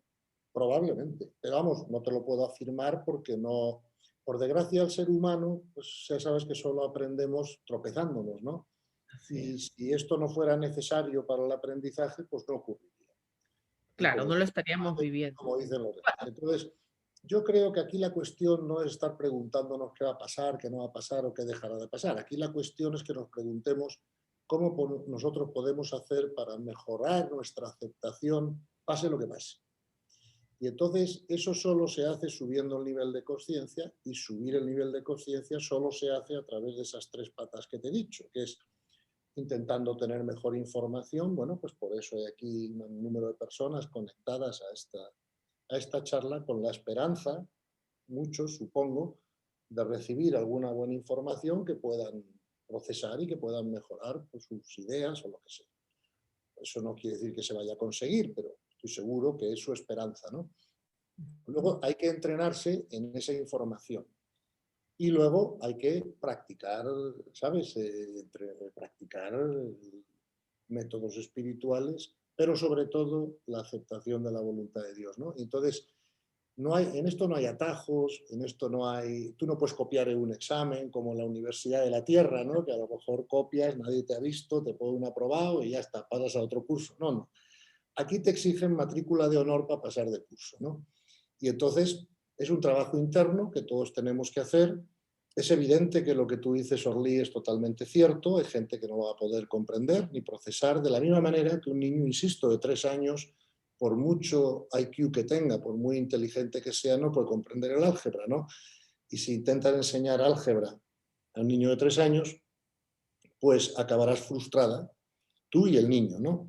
probablemente. Pero vamos, no te lo puedo afirmar porque no, por desgracia el ser humano, pues ya sabes que solo aprendemos tropezándonos, ¿no? Así Y es. si esto no fuera necesario para el aprendizaje, pues no ocurriría. Y Claro, como, no lo estaríamos viviendo. como dicen los demás. Entonces, yo creo que aquí la cuestión no es estar preguntándonos qué va a pasar, qué no va a pasar o qué dejará de pasar. Aquí la cuestión es que nos preguntemos cómo nosotros podemos hacer para mejorar nuestra aceptación, pase lo que pase. Y entonces eso solo se hace subiendo el nivel de conciencia, y subir el nivel de conciencia solo se hace a través de esas 3 patas que te he dicho, que es intentando tener mejor información. Bueno, pues por eso hay aquí un número de personas conectadas a esta charla con la esperanza, muchos supongo, de recibir alguna buena información que puedan procesar y que puedan mejorar, pues, sus ideas o lo que sea. Eso no quiere decir que se vaya a conseguir, pero estoy seguro que es su esperanza, ¿no? Luego hay que entrenarse en esa información. Y luego hay que practicar, ¿sabes? Practicar métodos espirituales, pero sobre todo la aceptación de la voluntad de Dios, ¿no? Entonces, en esto no hay atajos, en esto no hay... Tú no puedes copiar en un examen como en la Universidad de la Tierra, ¿no? Que a lo mejor copias, nadie te ha visto, te pone un aprobado y ya está, pasas a otro curso. No, no. Aquí te exigen matrícula de honor para pasar de curso, ¿no? Y entonces es un trabajo interno que todos tenemos que hacer. Es evidente que lo que tú dices, Orly, es totalmente cierto. Hay gente que no va a poder comprender ni procesar de la misma manera que un niño, insisto, de 3 años, por mucho IQ que tenga, por muy inteligente que sea, no puede comprender el álgebra, ¿no? Y si intentan enseñar álgebra a un niño de 3 años, pues acabarás frustrada, tú y el niño, ¿no?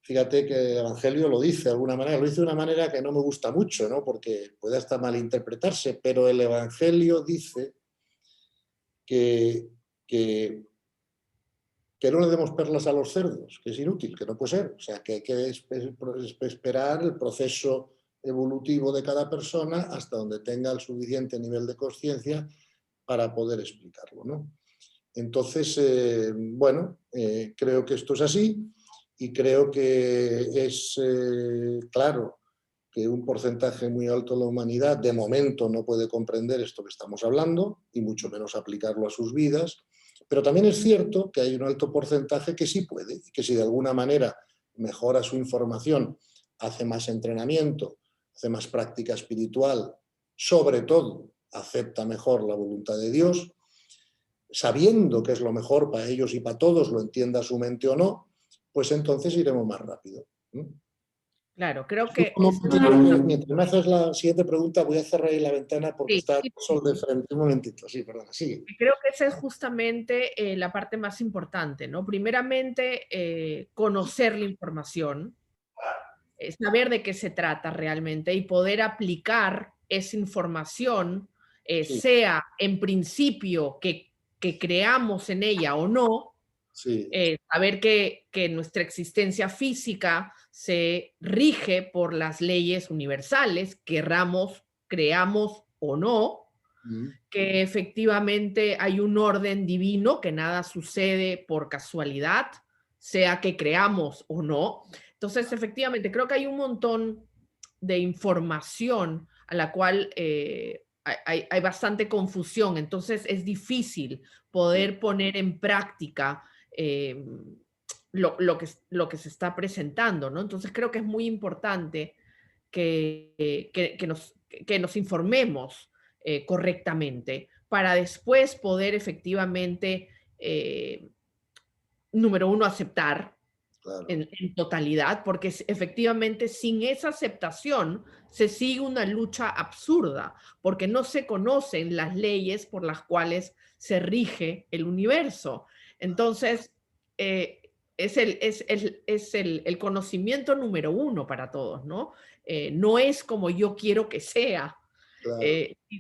Fíjate que el Evangelio lo dice de alguna manera, lo dice de una manera que no me gusta mucho, ¿no? Porque puede hasta malinterpretarse, pero el Evangelio dice que, que, que no le demos perlas a los cerdos, que es inútil, que no puede ser. O sea, que hay que esperar el proceso evolutivo de cada persona hasta donde tenga el suficiente nivel de conciencia para poder explicarlo, ¿no? Entonces, bueno, creo que esto es así y creo que es claro que un porcentaje muy alto de la humanidad de momento no puede comprender esto que estamos hablando y mucho menos aplicarlo a sus vidas, pero también es cierto que hay un alto porcentaje que sí puede y que si de alguna manera mejora su información, hace más entrenamiento, hace más práctica espiritual, sobre todo acepta mejor la voluntad de Dios, sabiendo que es lo mejor para ellos y para todos, lo entienda su mente o no, pues entonces iremos más rápido. Claro, creo que Mientras me haces la siguiente pregunta, voy a cerrar ahí la ventana porque sí, está el sí, sol de frente. Un momentito, sí, perdona, sigue. creo que esa es justamente la parte más importante, ¿no? Primeramente, conocer la información, saber de qué se trata realmente y poder aplicar esa información, Sí, sea en principio que creamos en ella o no, sí, saber que nuestra existencia física se rige por las leyes universales, querramos, creamos o no, que efectivamente hay un orden divino, que nada sucede por casualidad, sea que creamos o no. Entonces, efectivamente, creo que hay un montón de información a la cual hay bastante confusión, entonces es difícil poder poner en práctica lo que se está presentando, ¿no? Entonces creo que es muy importante que nos informemos correctamente para después poder efectivamente, número uno, aceptar claro. en totalidad, porque efectivamente sin esa aceptación se sigue una lucha absurda, porque no se conocen las leyes por las cuales se rige el universo. Entonces, es el conocimiento número uno para todos, ¿no? No es como yo quiero que sea. Claro.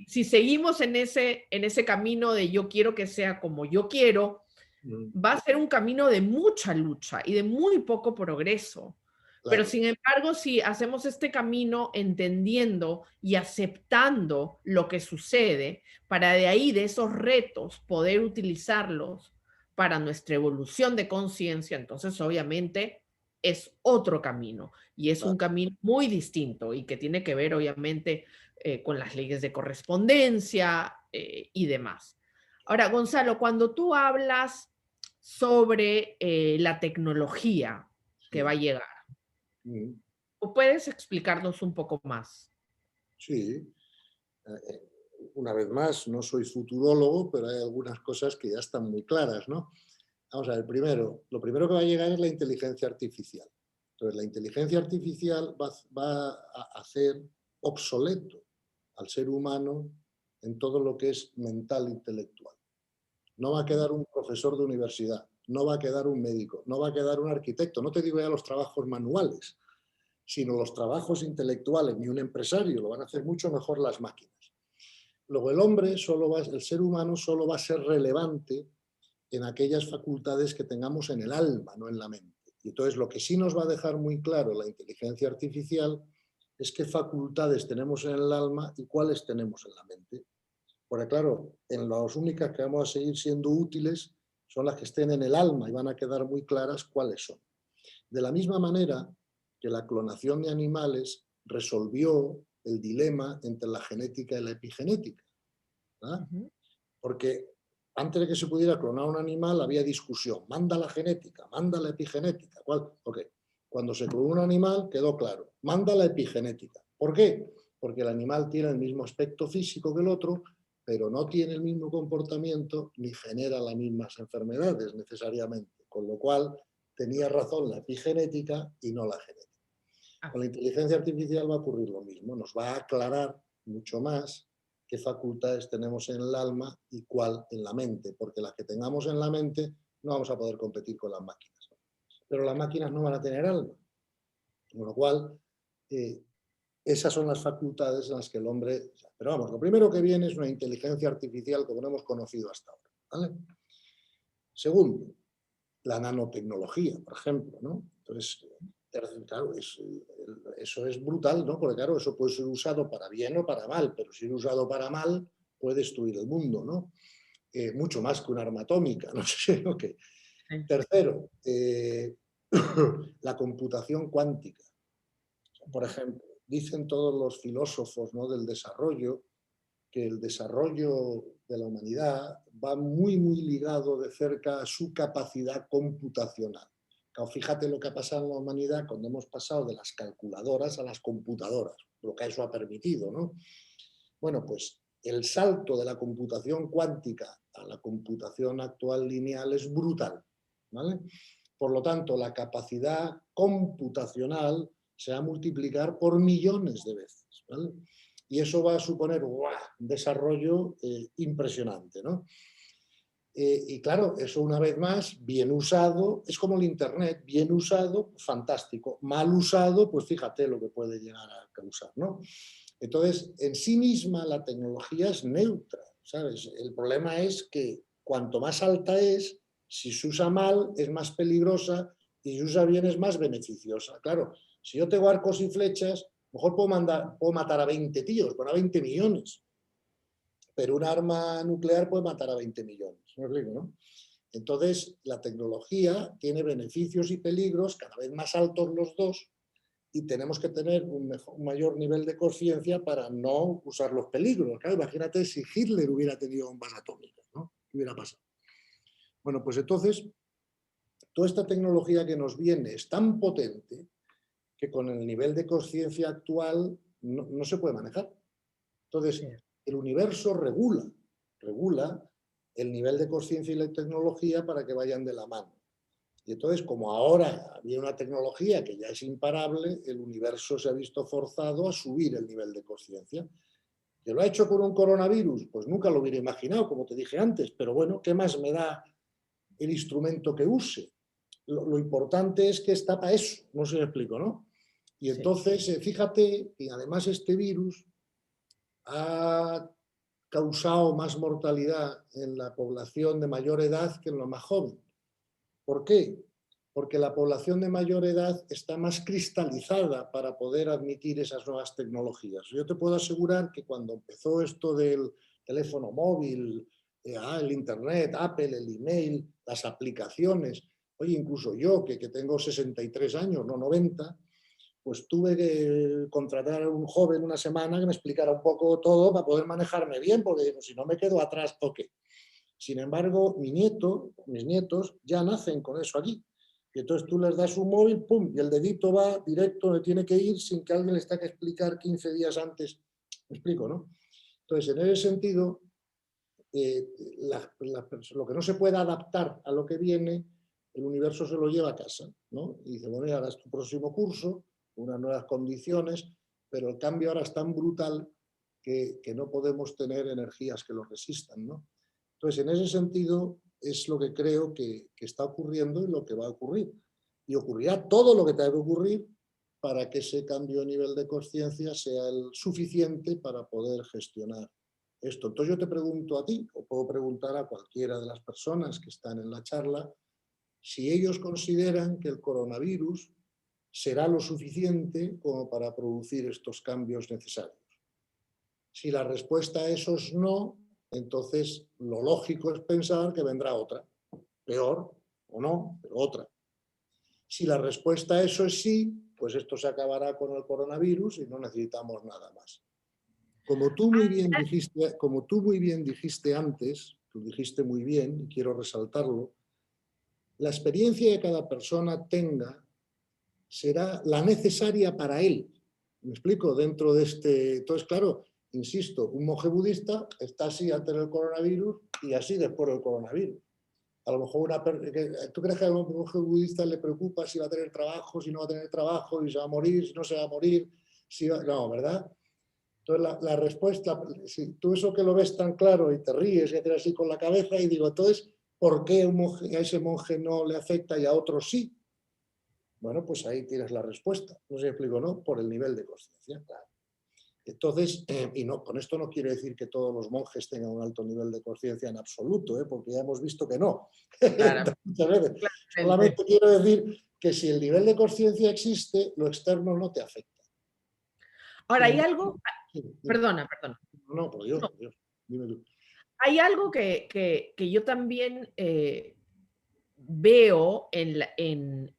Si seguimos en ese camino de yo quiero que sea como yo quiero, va a ser un camino de mucha lucha y de muy poco progreso. Pero Claro. sin embargo, si hacemos este camino entendiendo y aceptando lo que sucede, para de ahí, de esos retos, poder utilizarlos para nuestra evolución de conciencia, entonces obviamente es otro camino y es un Claro. camino muy distinto y que tiene que ver obviamente con las leyes de correspondencia y demás. Ahora, Gonzalo, cuando tú hablas sobre la tecnología que va a Sí. llegar, Mm, ¿o puedes explicarnos un poco más? sí. Una vez más, no soy futurólogo, pero hay algunas cosas que ya están muy claras, ¿no? Vamos a ver, lo primero que va a llegar es la inteligencia artificial. Entonces, la inteligencia artificial va a hacer obsoleto al ser humano en todo lo que es mental intelectual. No va a quedar un profesor de universidad, no va a quedar un médico, no va a quedar un arquitecto, no te digo ya los trabajos manuales, sino los trabajos intelectuales, ni un empresario, lo van a hacer mucho mejor las máquinas. Luego el ser humano solo va a ser relevante en aquellas facultades que tengamos en el alma, no en la mente. Y entonces lo que sí nos va a dejar muy claro la inteligencia artificial es qué facultades tenemos en el alma y cuáles tenemos en la mente. Porque claro, en las únicas que vamos a seguir siendo útiles son las que estén en el alma y van a quedar muy claras cuáles son. De la misma manera que la clonación de animales resolvió el dilema entre la genética y la epigenética. ¿Verdad? Porque antes de que se pudiera clonar un animal había discusión. Manda la genética, manda la epigenética. ¿Cuál? Okay. Cuando se clonó un animal quedó claro. Manda la epigenética. ¿Por qué? Porque el animal tiene el mismo aspecto físico que el otro, pero no tiene el mismo comportamiento ni genera las mismas enfermedades necesariamente. Con lo cual tenía razón la epigenética y no la genética. Con la inteligencia artificial va a ocurrir lo mismo. Nos va a aclarar mucho más qué facultades tenemos en el alma y cuál en la mente, porque las que tengamos en la mente no vamos a poder competir con las máquinas. Pero las máquinas no van a tener alma. Con lo cual, esas son las facultades en las que el hombre... Pero vamos, lo primero que viene es una inteligencia artificial como no hemos conocido hasta ahora. ¿Vale? Segundo, la nanotecnología, por ejemplo, ¿no? Entonces, claro, eso es brutal, ¿no? Porque claro, eso puede ser usado para bien o para mal, pero si es usado para mal, puede destruir el mundo, ¿no? Mucho más que un arma atómica, no sé lo que... Sí. Tercero, la computación cuántica. Por ejemplo, dicen todos los filósofos, ¿no?, del desarrollo, que el desarrollo de la humanidad va muy, muy ligado de cerca a su capacidad computacional. Claro, fíjate lo que ha pasado en la humanidad cuando hemos pasado de las calculadoras a las computadoras, lo que eso ha permitido, ¿no? Bueno, pues el salto de la computación cuántica a la computación actual lineal es brutal, ¿vale? Por lo tanto, la capacidad computacional se va a multiplicar por millones de veces, ¿vale? Y eso va a suponer un desarrollo impresionante, ¿no? Y claro, eso una vez más, bien usado, es como el Internet, bien usado, fantástico, mal usado, pues fíjate lo que puede llegar a causar, ¿no? Entonces, en sí misma la tecnología es neutra, ¿sabes? El problema es que cuanto más alta es, si se usa mal es más peligrosa y si se usa bien es más beneficiosa. Claro, si yo tengo arcos y flechas, mejor puedo matar a 20 tíos, bueno, a 20 millones. Pero un arma nuclear puede matar a 20 millones. ¿Me explico, no? Entonces, la tecnología tiene beneficios y peligros cada vez más altos los dos y tenemos que tener un mayor nivel de conciencia para no usar los peligros. Claro, imagínate si Hitler hubiera tenido bombas atómicas, ¿no? ¿Qué hubiera pasado? Bueno, pues entonces, toda esta tecnología que nos viene es tan potente que con el nivel de conciencia actual no se puede manejar. Entonces, el universo regula el nivel de conciencia y la tecnología para que vayan de la mano. Y entonces, como ahora había una tecnología que ya es imparable, el universo se ha visto forzado a subir el nivel de conciencia. ¿Que lo ha hecho con un coronavirus? Pues nunca lo hubiera imaginado, como te dije antes, pero bueno, ¿qué más me da el instrumento que use? Lo importante es que está para eso, no sé si me explico, ¿no? Y entonces, fíjate que además este virus ha causado más mortalidad en la población de mayor edad que en la más joven. ¿Por qué? Porque la población de mayor edad está más cristalizada para poder admitir esas nuevas tecnologías. Yo te puedo asegurar que cuando empezó esto del teléfono móvil, el internet, Apple, el email, las aplicaciones, oye, incluso yo, que tengo 63 años, no 90, pues tuve que contratar a un joven una semana que me explicara un poco todo para poder manejarme bien, porque digo, si no me quedo atrás, ¿o qué? Sin embargo, mis nietos ya nacen con eso aquí. Y entonces tú les das un móvil, pum, y el dedito va directo donde tiene que ir sin que alguien les tenga que explicar 15 días antes. ¿Me explico, no? Entonces, en ese sentido, lo que no se pueda adaptar a lo que viene, el universo se lo lleva a casa, ¿no? Y dice, bueno, y ahora es tu próximo curso, unas nuevas condiciones, pero el cambio ahora es tan brutal que no podemos tener energías que lo resistan, ¿no? Entonces, en ese sentido, es lo que creo que está ocurriendo y lo que va a ocurrir. Y ocurrirá todo lo que tenga que ocurrir para que ese cambio de nivel de conciencia sea el suficiente para poder gestionar esto. Entonces yo te pregunto a ti, o puedo preguntar a cualquiera de las personas que están en la charla, si ellos consideran que el coronavirus será lo suficiente como para producir estos cambios necesarios. Si la respuesta a eso es no, entonces lo lógico es pensar que vendrá otra, peor o no, pero otra. Si la respuesta a eso es sí, pues esto se acabará con el coronavirus y no necesitamos nada más. Como tú muy bien dijiste antes, tú dijiste muy bien, y quiero resaltarlo, la experiencia que cada persona tenga será la necesaria para él. ¿Me explico? Dentro de este... Entonces, claro, insisto, un monje budista está así antes del coronavirus y así después del coronavirus. A lo mejor ¿tú crees que a un monje budista le preocupa si va a tener trabajo, si no va a tener trabajo, si se va a morir, si no se va a morir? No, ¿verdad? Entonces la respuesta, si tú eso que lo ves tan claro y te ríes y haces así con la cabeza y digo, entonces, ¿por qué a ese monje no le afecta y a otros sí? Bueno, pues ahí tienes la respuesta. No sé si explico, ¿no? Por el nivel de conciencia, claro. Entonces, y no, con esto no quiere decir que todos los monjes tengan un alto nivel de conciencia en absoluto, porque ya hemos visto que no. Claro, Muchas veces. claramente. Solamente quiero decir que si el nivel de conciencia existe, lo externo no te afecta. Ahora, Sin hay embargo, algo, sí, perdona, perdona. no, por Dios, No, por Dios, dime tú. hay algo que yo también veo en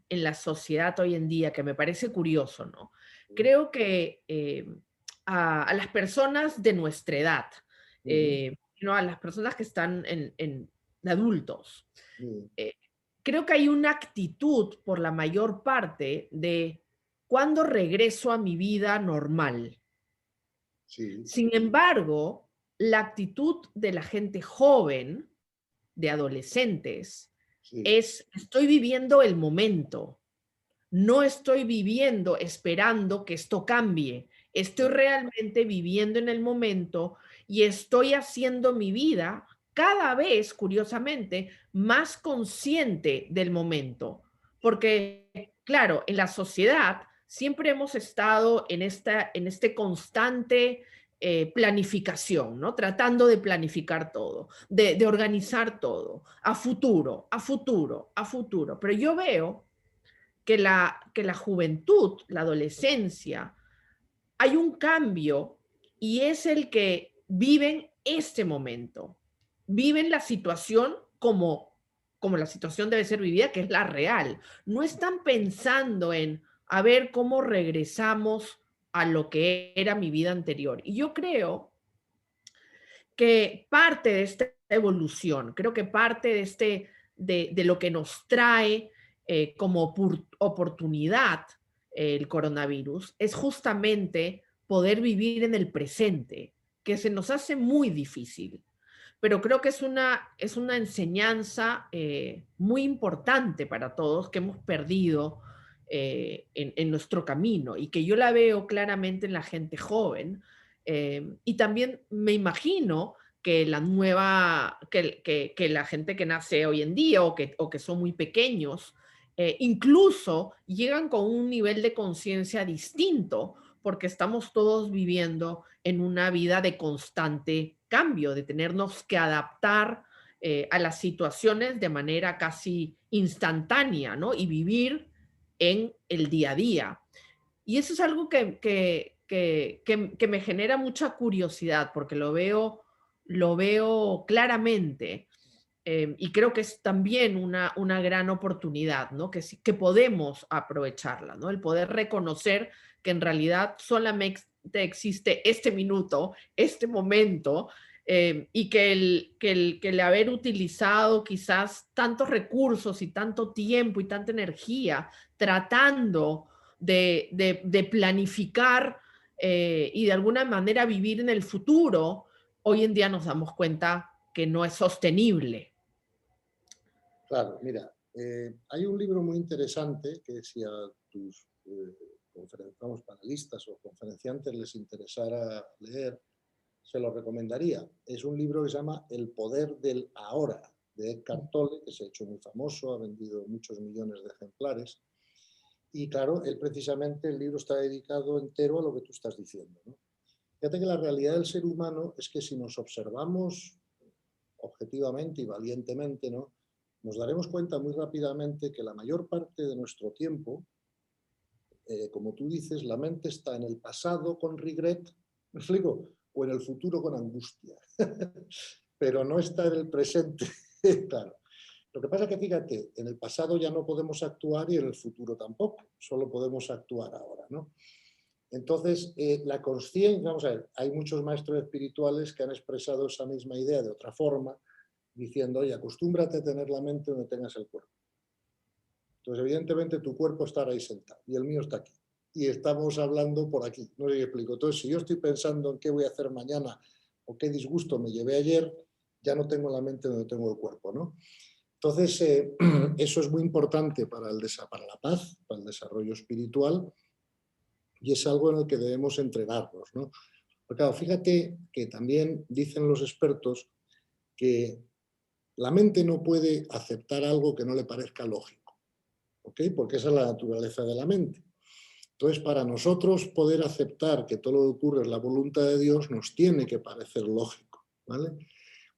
la sociedad hoy en día que me parece curioso, ¿no? Creo que a las personas de nuestra edad, Ujú, ¿no? A las personas que están en adultos, ujú, eh, creo que hay una actitud por la mayor parte de cuándo regreso a mi vida normal. sí, Sin embargo, la actitud de la gente joven, de adolescentes, sí, es estoy viviendo el momento, no estoy viviendo esperando que esto cambie, estoy claro, realmente viviendo en el momento y estoy haciendo mi vida cada vez, curiosamente, más consciente del momento. Porque, claro, en la sociedad siempre hemos estado en este constante planificación, ¿no? Tratando de planificar todo, de organizar todo, a futuro, a futuro, a futuro. Pero yo veo que la juventud, la adolescencia, hay un cambio y es el que viven este momento, viven la situación como la situación debe ser vivida, que es la real. No están pensando en a ver cómo regresamos a lo que era mi vida anterior. Y yo creo que parte de esta evolución, creo que parte de lo que nos trae como oportunidad el coronavirus es justamente poder vivir en el presente, que se nos hace muy difícil. Pero creo que es una enseñanza muy importante para todos que hemos perdido en nuestro camino y que yo la veo claramente en la gente joven. Y también me imagino que la nueva, que la gente que nace hoy en día o que son muy pequeños, incluso llegan con un nivel de conciencia distinto porque estamos todos viviendo en una vida de constante cambio, de tenernos que adaptar a las situaciones de manera casi instantánea, ¿no? Y vivir en el día a día. Y eso es algo que me genera mucha curiosidad porque lo veo claramente y creo que es también una gran oportunidad, ¿no? Que podemos aprovecharla, ¿no? El poder reconocer que en realidad solamente existe este minuto, este momento, y que el haber utilizado quizás tantos recursos y tanto tiempo y tanta energía tratando de planificar y de alguna manera vivir en el futuro, hoy en día nos damos cuenta que no es sostenible. Claro, mira, hay un libro muy interesante que si a tus panelistas o conferenciantes les interesara leer, se lo recomendaría. Es un libro que se llama El poder del ahora, de Eckhart Tolle, que se ha hecho muy famoso, ha vendido muchos millones de ejemplares. Y claro, él precisamente, el libro está dedicado entero a lo que tú estás diciendo, ¿no? Fíjate que la realidad del ser humano es que si nos observamos objetivamente y valientemente, ¿no?, nos daremos cuenta muy rápidamente que la mayor parte de nuestro tiempo, como tú dices, la mente está en el pasado con regret, ¿me explico? O en el futuro con angustia, pero no está en el presente, claro. Lo que pasa es que, fíjate, en el pasado ya no podemos actuar y en el futuro tampoco, solo podemos actuar ahora, ¿no? Entonces, la consciencia, vamos a ver, hay muchos maestros espirituales que han expresado esa misma idea de otra forma, diciendo, oye, acostúmbrate a tener la mente donde tengas el cuerpo. Entonces, evidentemente, tu cuerpo estará ahí sentado y el mío está aquí. Y estamos hablando por aquí, no sé si explico. Entonces, si yo estoy pensando en qué voy a hacer mañana o qué disgusto me llevé ayer, ya no tengo la mente donde tengo el cuerpo, ¿no? Entonces, eso es muy importante para la paz, para el desarrollo espiritual, y es algo en el que debemos entrenarnos, ¿no? Porque claro, fíjate que también dicen los expertos que la mente no puede aceptar algo que no le parezca lógico, ¿ok? Porque esa es la naturaleza de la mente. Entonces, para nosotros poder aceptar que todo lo que ocurre es la voluntad de Dios, nos tiene que parecer lógico, ¿vale?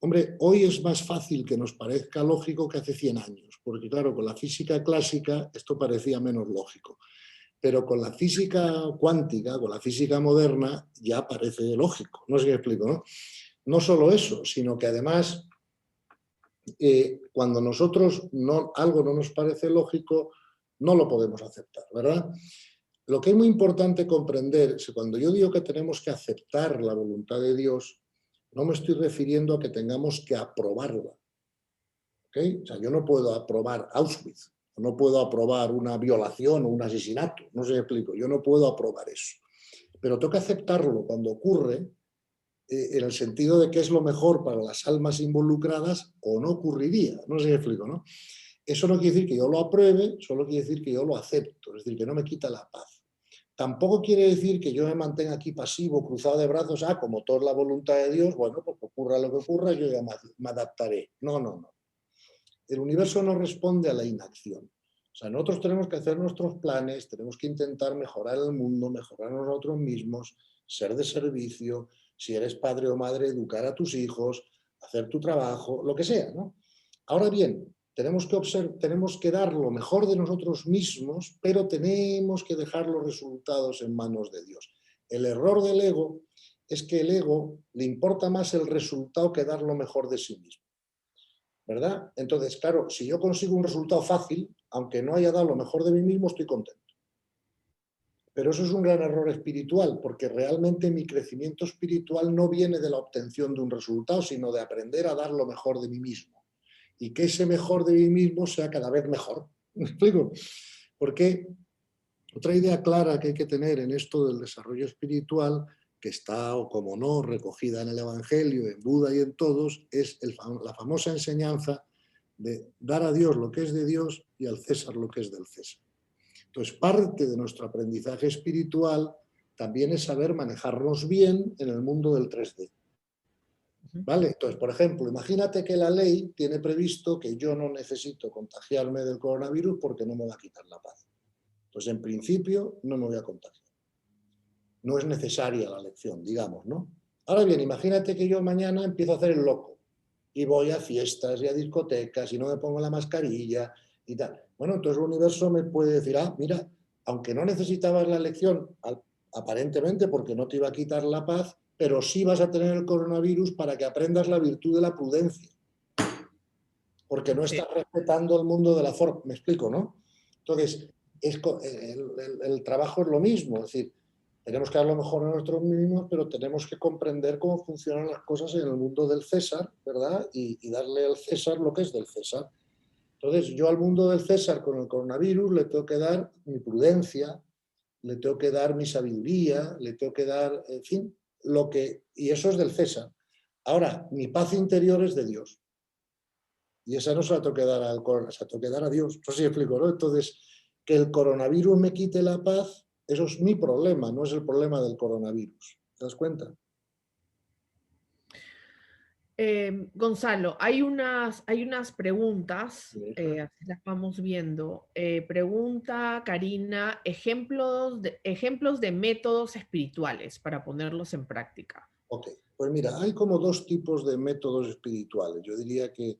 Hombre, hoy es más fácil que nos parezca lógico que hace 100 años, porque claro, con la física clásica esto parecía menos lógico. Pero con la física cuántica, con la física moderna, ya parece lógico. No sé si me explico, ¿no? No solo eso, sino que además, cuando nosotros algo no nos parece lógico, no lo podemos aceptar, ¿verdad? Lo que es muy importante comprender es que cuando yo digo que tenemos que aceptar la voluntad de Dios, no me estoy refiriendo a que tengamos que aprobarla. ¿Okay? O sea, yo no puedo aprobar Auschwitz, no puedo aprobar una violación o un asesinato, no sé si me explico, yo no puedo aprobar eso. Pero tengo que aceptarlo cuando ocurre, en el sentido de que es lo mejor para las almas involucradas o no ocurriría, no sé si me explico, ¿no? Eso no quiere decir que yo lo apruebe, solo quiere decir que yo lo acepto, es decir, que no me quita la paz. Tampoco quiere decir que yo me mantenga aquí pasivo, cruzado de brazos, como todo es la voluntad de Dios, bueno, pues ocurra lo que ocurra, yo ya me adaptaré. No, no, no. El universo no responde a la inacción. O sea, nosotros tenemos que hacer nuestros planes, tenemos que intentar mejorar el mundo, mejorar nosotros mismos, ser de servicio, si eres padre o madre, educar a tus hijos, hacer tu trabajo, lo que sea, ¿no? Ahora bien, tenemos que dar lo mejor de nosotros mismos, pero tenemos que dejar los resultados en manos de Dios. El error del ego es que el ego le importa más el resultado que dar lo mejor de sí mismo, ¿verdad? Entonces, claro, si yo consigo un resultado fácil, aunque no haya dado lo mejor de mí mismo, estoy contento. Pero eso es un gran error espiritual, porque realmente mi crecimiento espiritual no viene de la obtención de un resultado, sino de aprender a dar lo mejor de mí mismo. Y que ese mejor de mí mismo sea cada vez mejor. ¿Me explico? Porque otra idea clara que hay que tener en esto del desarrollo espiritual, que está, o como no, recogida en el Evangelio, en Buda y en todos, es la famosa enseñanza de dar a Dios lo que es de Dios y al César lo que es del César. Entonces, parte de nuestro aprendizaje espiritual también es saber manejarnos bien en el mundo del 3D. ¿Vale? Entonces, por ejemplo, imagínate que la ley tiene previsto que yo no necesito contagiarme del coronavirus porque no me va a quitar la paz. Pues en principio no me voy a contagiar. No es necesaria la lección, digamos, ¿no? Ahora bien, imagínate que yo mañana empiezo a hacer el loco y voy a fiestas y a discotecas y no me pongo la mascarilla y tal. Bueno, entonces el universo me puede decir, mira, aunque no necesitabas la lección, aparentemente porque no te iba a quitar la paz, pero sí vas a tener el coronavirus para que aprendas la virtud de la prudencia. Porque no estás respetando el mundo de la forma. Me explico, ¿no? Entonces, el trabajo es lo mismo. Es decir, tenemos que dar lo mejor a nosotros mismos, pero tenemos que comprender cómo funcionan las cosas en el mundo del César, ¿verdad? Y darle al César lo que es del César. Entonces, yo al mundo del César con el coronavirus le tengo que dar mi prudencia, le tengo que dar mi sabiduría, le tengo que dar, en fin, y eso es del César. Ahora, mi paz interior es de Dios. Y esa no se la tengo que dar al coronavirus, se la tengo que dar a Dios. Eso sí explico, ¿no? Entonces, que el coronavirus me quite la paz, eso es mi problema, no es el problema del coronavirus. ¿Te das cuenta? Gonzalo, hay unas preguntas, Sí. así las vamos viendo. Pregunta Karina, ejemplos de métodos espirituales para ponerlos en práctica. Ok, pues mira, hay como dos tipos de métodos espirituales. Yo diría que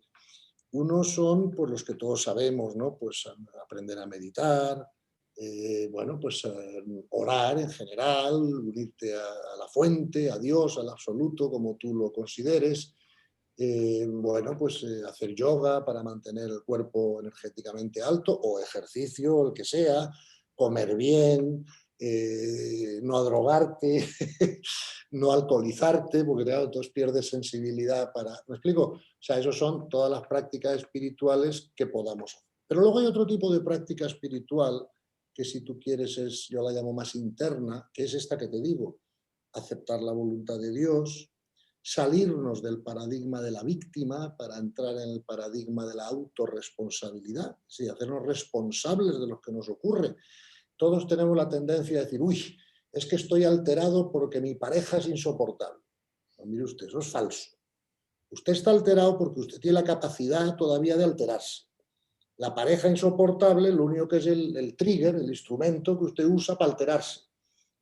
unos son pues, los que todos sabemos, ¿no? Pues aprender a meditar, bueno, pues orar en general, unirte a la fuente, a Dios, al absoluto, como tú lo consideres. Bueno, pues hacer yoga para mantener el cuerpo energéticamente alto o ejercicio, el que sea, comer bien, no drogarte, no alcoholizarte, porque claro, entonces pierdes sensibilidad para... ¿Me explico? O sea, esos son todas las prácticas espirituales que podamos hacer. Pero luego hay otro tipo de práctica espiritual que si tú quieres es, yo la llamo más interna, que es esta que te digo, aceptar la voluntad de Dios, salirnos del paradigma de la víctima para entrar en el paradigma de la autorresponsabilidad, sí, hacernos responsables de lo que nos ocurre. Todos tenemos la tendencia a decir, uy, es que estoy alterado porque mi pareja es insoportable. No, mire usted, eso es falso. Usted está alterado porque usted tiene la capacidad todavía de alterarse. La pareja insoportable, lo único que es el trigger, el instrumento que usted usa para alterarse.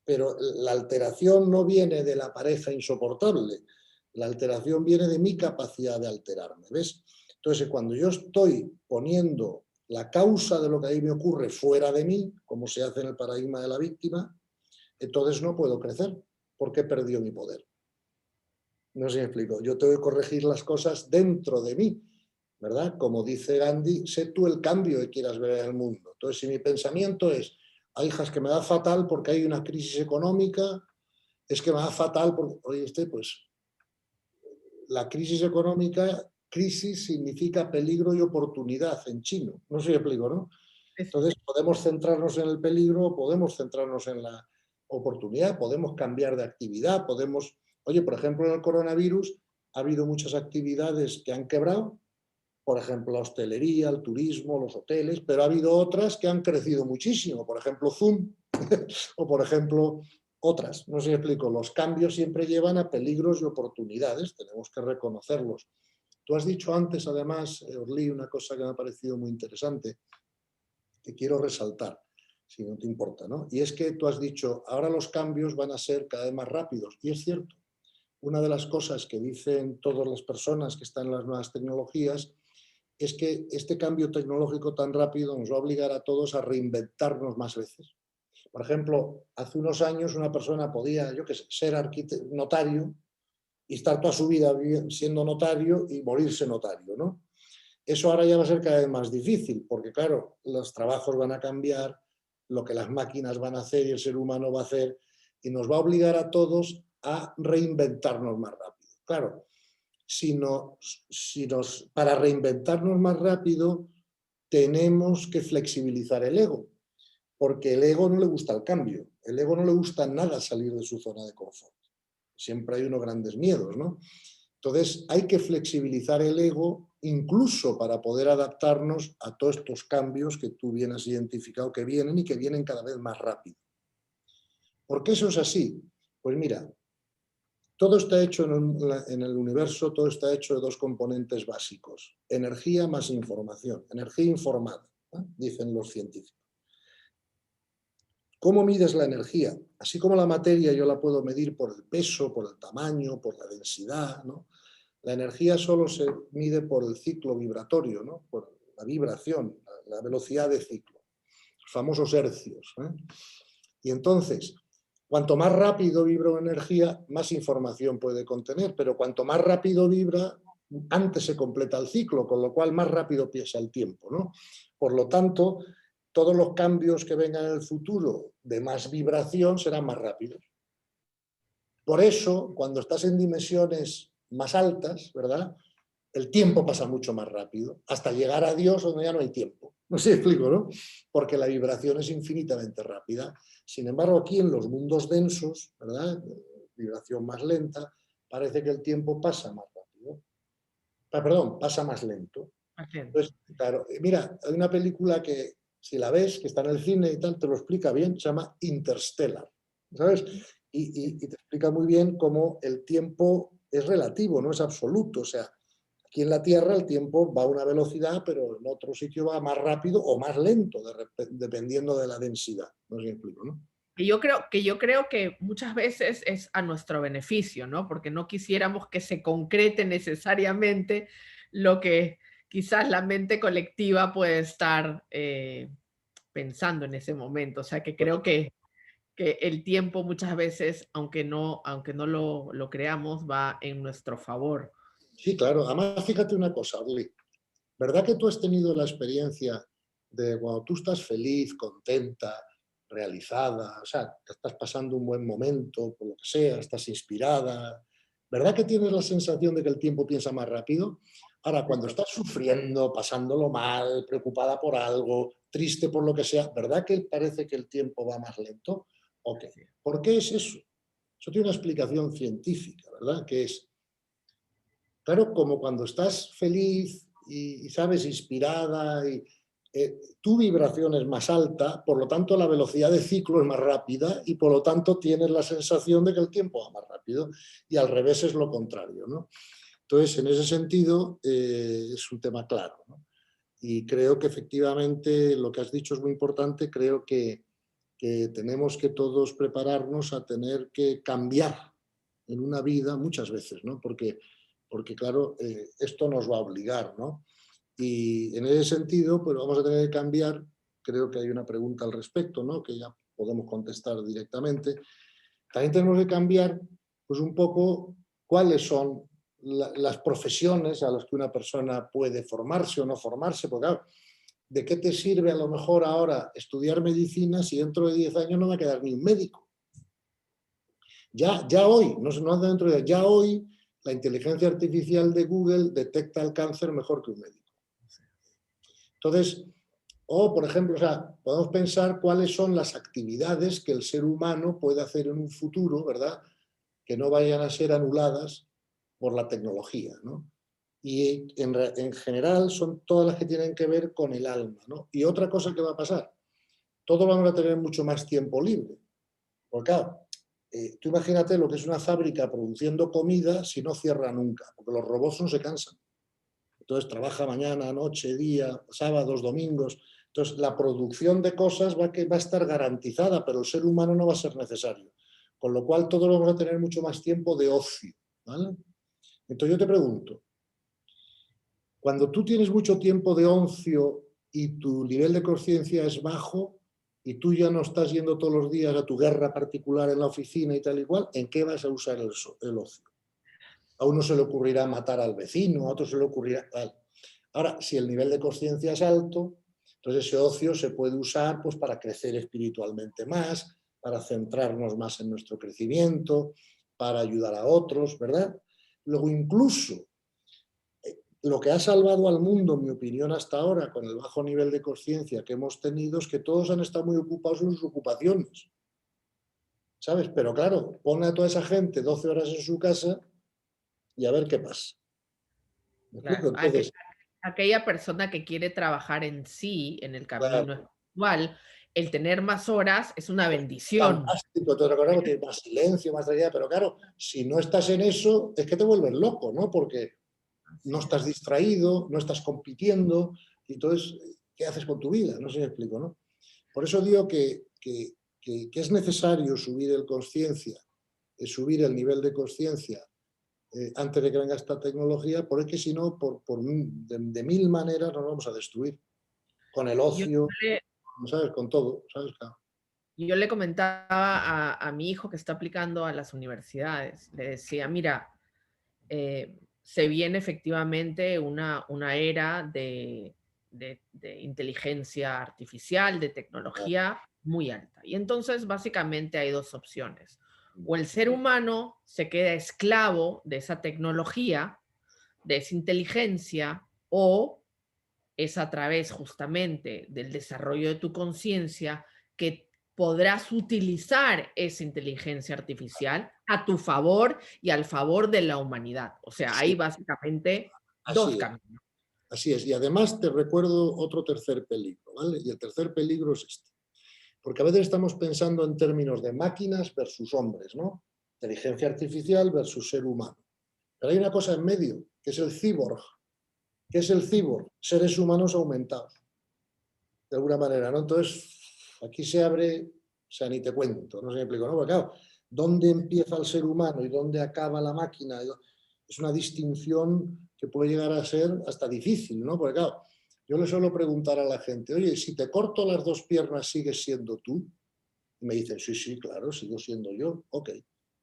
Pero la alteración no viene de la pareja insoportable, la alteración viene de mi capacidad de alterarme, ¿ves? Entonces, cuando yo estoy poniendo la causa de lo que ahí me ocurre fuera de mí, como se hace en el paradigma de la víctima, entonces no puedo crecer porque he perdido mi poder. No sé si me explico. Yo tengo que corregir las cosas dentro de mí, ¿verdad? Como dice Gandhi, sé tú el cambio que quieras ver en el mundo. Entonces, si mi pensamiento es, hay hijas que me da fatal porque hay una crisis económica, es que me da fatal porque, oye, pues la crisis económica, crisis significa peligro y oportunidad en chino. No sé si me explico, ¿no? Entonces, podemos centrarnos en el peligro, podemos centrarnos en la oportunidad, podemos cambiar de actividad, podemos... Oye, por ejemplo, en el coronavirus ha habido muchas actividades que han quebrado, por ejemplo, la hostelería, el turismo, los hoteles, pero ha habido otras que han crecido muchísimo, por ejemplo, Zoom, o por ejemplo, otras. No sé si explico, los cambios siempre llevan a peligros y oportunidades, tenemos que reconocerlos. Tú has dicho antes, además, Orly, una cosa que me ha parecido muy interesante, que quiero resaltar, si no te importa, ¿no? Y es que tú has dicho, ahora los cambios van a ser cada vez más rápidos, y es cierto. Una de las cosas que dicen todas las personas que están en las nuevas tecnologías es que este cambio tecnológico tan rápido nos va a obligar a todos a reinventarnos más veces. Por ejemplo, hace unos años una persona podía, yo qué sé, ser notario y estar toda su vida siendo notario y morirse notario, ¿no? Eso ahora ya va a ser cada vez más difícil, porque claro, los trabajos van a cambiar, lo que las máquinas van a hacer y el ser humano va a hacer, y nos va a obligar a todos a reinventarnos más rápido. Claro, para reinventarnos más rápido tenemos que flexibilizar el ego, porque el ego no le gusta el cambio, el ego no le gusta nada salir de su zona de confort. Siempre hay unos grandes miedos, ¿no? Entonces hay que flexibilizar el ego incluso para poder adaptarnos a todos estos cambios que tú bien has identificado que vienen y que vienen cada vez más rápido. ¿Por qué eso es así? Pues mira, todo está hecho en el universo, todo está hecho de dos componentes básicos, energía más información, energía informada, ¿eh? Dicen los científicos. ¿Cómo mides la energía? Así como la materia yo la puedo medir por el peso, por el tamaño, por la densidad, ¿no? La energía solo se mide por el ciclo vibratorio, ¿no? Por la vibración, la velocidad de ciclo, los famosos hercios, ¿eh? Y entonces, cuanto más rápido vibra una energía, más información puede contener, pero cuanto más rápido vibra, antes se completa el ciclo, con lo cual más rápido pasa el tiempo, ¿no? Por lo tanto, todos los cambios que vengan en el futuro de más vibración serán más rápidos. Por eso, cuando estás en dimensiones más altas, ¿verdad? El tiempo pasa mucho más rápido, hasta llegar a Dios donde ya no hay tiempo. No sé si explico, ¿no? Porque la vibración es infinitamente rápida. Sin embargo, aquí en los mundos densos, ¿verdad? Vibración más lenta, parece que el tiempo pasa más rápido. Perdón, pasa más lento. Entiendo. Entonces, claro, mira, hay una película que, si la ves, que está en el cine y tal, te lo explica bien, se llama Interstellar, ¿sabes? Y te explica muy bien cómo el tiempo es relativo, no es absoluto. O sea, aquí en la Tierra el tiempo va a una velocidad, pero en otro sitio va más rápido o más lento, dependiendo de la densidad. No sé si me explico, ¿no? Que yo creo que muchas veces es a nuestro beneficio, ¿no? Porque no quisiéramos que se concrete necesariamente lo que quizás la mente colectiva puede estar pensando en ese momento. O sea, que creo que el tiempo muchas veces, aunque no lo creamos, va en nuestro favor. Sí, claro. Además, fíjate una cosa, Orly. ¿Verdad que tú has tenido la experiencia de cuando tú estás feliz, contenta, realizada, o sea, te estás pasando un buen momento, por lo que sea, estás inspirada? ¿Verdad que tienes la sensación de que el tiempo piensa más rápido? Ahora, cuando estás sufriendo, pasándolo mal, preocupada por algo, triste por lo que sea, ¿verdad que parece que el tiempo va más lento? Ok. Así es. ¿Por qué es eso? Eso tiene una explicación científica, ¿verdad? Que es, claro, como cuando estás feliz y sabes, inspirada, y tu vibración es más alta, por lo tanto la velocidad de ciclo es más rápida y por lo tanto tienes la sensación de que el tiempo va más rápido, y al revés es lo contrario, ¿no? Entonces, en ese sentido, es un tema claro, ¿no? Y creo que efectivamente lo que has dicho es muy importante. Creo que tenemos que todos prepararnos a tener que cambiar en una vida muchas veces, ¿no? Porque claro, esto nos va a obligar, ¿no? Y en ese sentido, pues vamos a tener que cambiar. Creo que hay una pregunta al respecto, ¿no? Que ya podemos contestar directamente. También tenemos que cambiar, pues un poco, cuáles son las profesiones a las que una persona puede formarse o no formarse, porque claro, ¿de qué te sirve a lo mejor ahora estudiar medicina si dentro de 10 años no va a quedar ni un médico? Ya hoy, no hace dentro de ya hoy, la inteligencia artificial de Google detecta el cáncer mejor que un médico. Entonces, o por ejemplo, o sea, podemos pensar cuáles son las actividades que el ser humano puede hacer en un futuro, ¿verdad? Que no vayan a ser anuladas por la tecnología, ¿no? Y en general son todas las que tienen que ver con el alma, ¿no? Y otra cosa que va a pasar, todos vamos a tener mucho más tiempo libre. Porque claro, tú imagínate lo que es una fábrica produciendo comida si no cierra nunca, porque los robots no se cansan. Entonces trabaja mañana, noche, día, sábados, domingos. Entonces la producción de cosas va a estar garantizada, pero el ser humano no va a ser necesario. Con lo cual todos vamos a tener mucho más tiempo de ocio, ¿vale? Entonces yo te pregunto, cuando tú tienes mucho tiempo de ocio y tu nivel de conciencia es bajo y tú ya no estás yendo todos los días a tu guerra particular en la oficina y tal y cual, ¿en qué vas a usar el ocio? A uno se le ocurrirá matar al vecino, a otro se le ocurrirá tal. Ahora, si el nivel de conciencia es alto, entonces ese ocio se puede usar pues, para crecer espiritualmente más, para centrarnos más en nuestro crecimiento, para ayudar a otros, ¿verdad? Luego, incluso, lo que ha salvado al mundo, en mi opinión, hasta ahora, con el bajo nivel de conciencia que hemos tenido, es que todos han estado muy ocupados en sus ocupaciones, ¿sabes? Pero claro, pone a toda esa gente 12 horas en su casa y a ver qué pasa. ¿Me explico? Claro, Entonces, aquella persona que quiere trabajar en sí, en el camino claro, espiritual, el tener más horas es una bendición. fantástico, te recordamos que tienes más silencio, más tranquilidad, pero claro, si no estás en eso, es que te vuelves loco, ¿no? Porque no Así estás es. distraído, no estás compitiendo, y entonces, ¿qué haces con tu vida? No sé si me explico, ¿no? Por eso digo que es necesario subir el conciencia, subir el nivel de conciencia antes de que venga esta tecnología, porque si no, de mil maneras nos vamos a destruir. Con el Yo ocio, le, ¿sabes? Con todo, ¿sabes? Claro. yo le comentaba a mi hijo que está aplicando a las universidades, le decía, mira, se viene efectivamente una era de inteligencia artificial, de tecnología muy alta. Y entonces básicamente hay dos opciones. O el ser humano se queda esclavo de esa tecnología, de esa inteligencia, o es a través justamente del desarrollo de tu conciencia que podrás utilizar esa inteligencia artificial a tu favor y al favor de la humanidad. O sea, hay Sí, básicamente dos así es. caminos. Así es. Y además te recuerdo otro tercer peligro, ¿vale? Y el tercer peligro es este. Porque a veces estamos pensando en términos de máquinas versus hombres, ¿no? Inteligencia artificial versus ser humano. Pero hay una cosa en medio, que es el cyborg. ¿Qué es el cyborg? Seres humanos aumentados, de alguna manera, ¿no? Entonces, aquí se abre, o sea, ni te cuento, no sé si me explico, ¿no? Porque claro, ¿dónde empieza el ser humano y dónde acaba la máquina? Es una distinción que puede llegar a ser hasta difícil, ¿no? Porque claro, yo le suelo preguntar a la gente, oye, si te corto las dos piernas, ¿sigues siendo tú? Y me dicen, sí, sí, claro, sigo siendo yo, ok.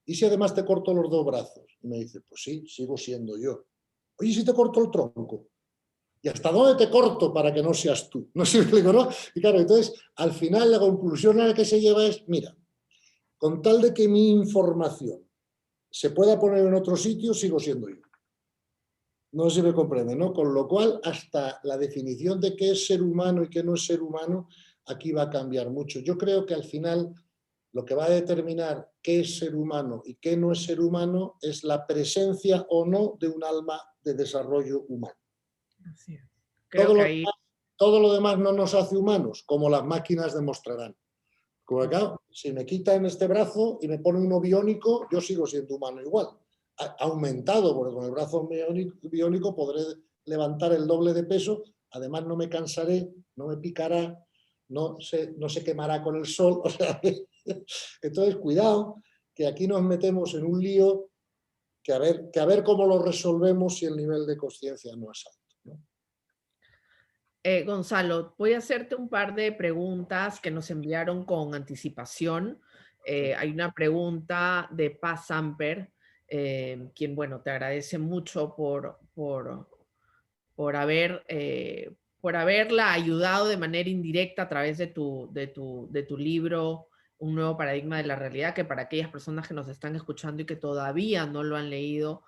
¿Y si además te corto los dos brazos? Y me dicen, pues sí, sigo siendo yo. Oye, ¿si te corto el tronco? ¿Y hasta dónde te corto para que no seas tú? No sé si me explico, ¿no? Y claro, entonces, al final la conclusión a la que se lleva es, mira, con tal de que mi información se pueda poner en otro sitio, sigo siendo yo. No sé si me comprende, ¿no? Con lo cual, hasta la definición de qué es ser humano y qué no es ser humano, aquí va a cambiar mucho. Yo creo que al final lo que va a determinar qué es ser humano y qué no es ser humano es la presencia o no de un alma de desarrollo humano. Así es. Todo Creo que lo ahí, demás, todo lo demás no nos hace humanos, como las máquinas demostrarán. Como acá, si me quitan este brazo y me ponen uno biónico, yo sigo siendo humano igual. Aumentado, porque con el brazo biónico podré levantar el doble de peso, además no me cansaré, no me picará, no se quemará con el sol. O sea, entonces, cuidado, que aquí nos metemos en un lío que a ver cómo lo resolvemos si el nivel de conciencia no es alto, ¿no? Gonzalo, voy a hacerte un par de preguntas que nos enviaron con anticipación. Hay una pregunta de Paz Samper, quien, bueno, te agradece mucho por por haberla ayudado de manera indirecta a través de tu libro, Un nuevo paradigma de la realidad, que para aquellas personas que nos están escuchando y que todavía no lo han leído,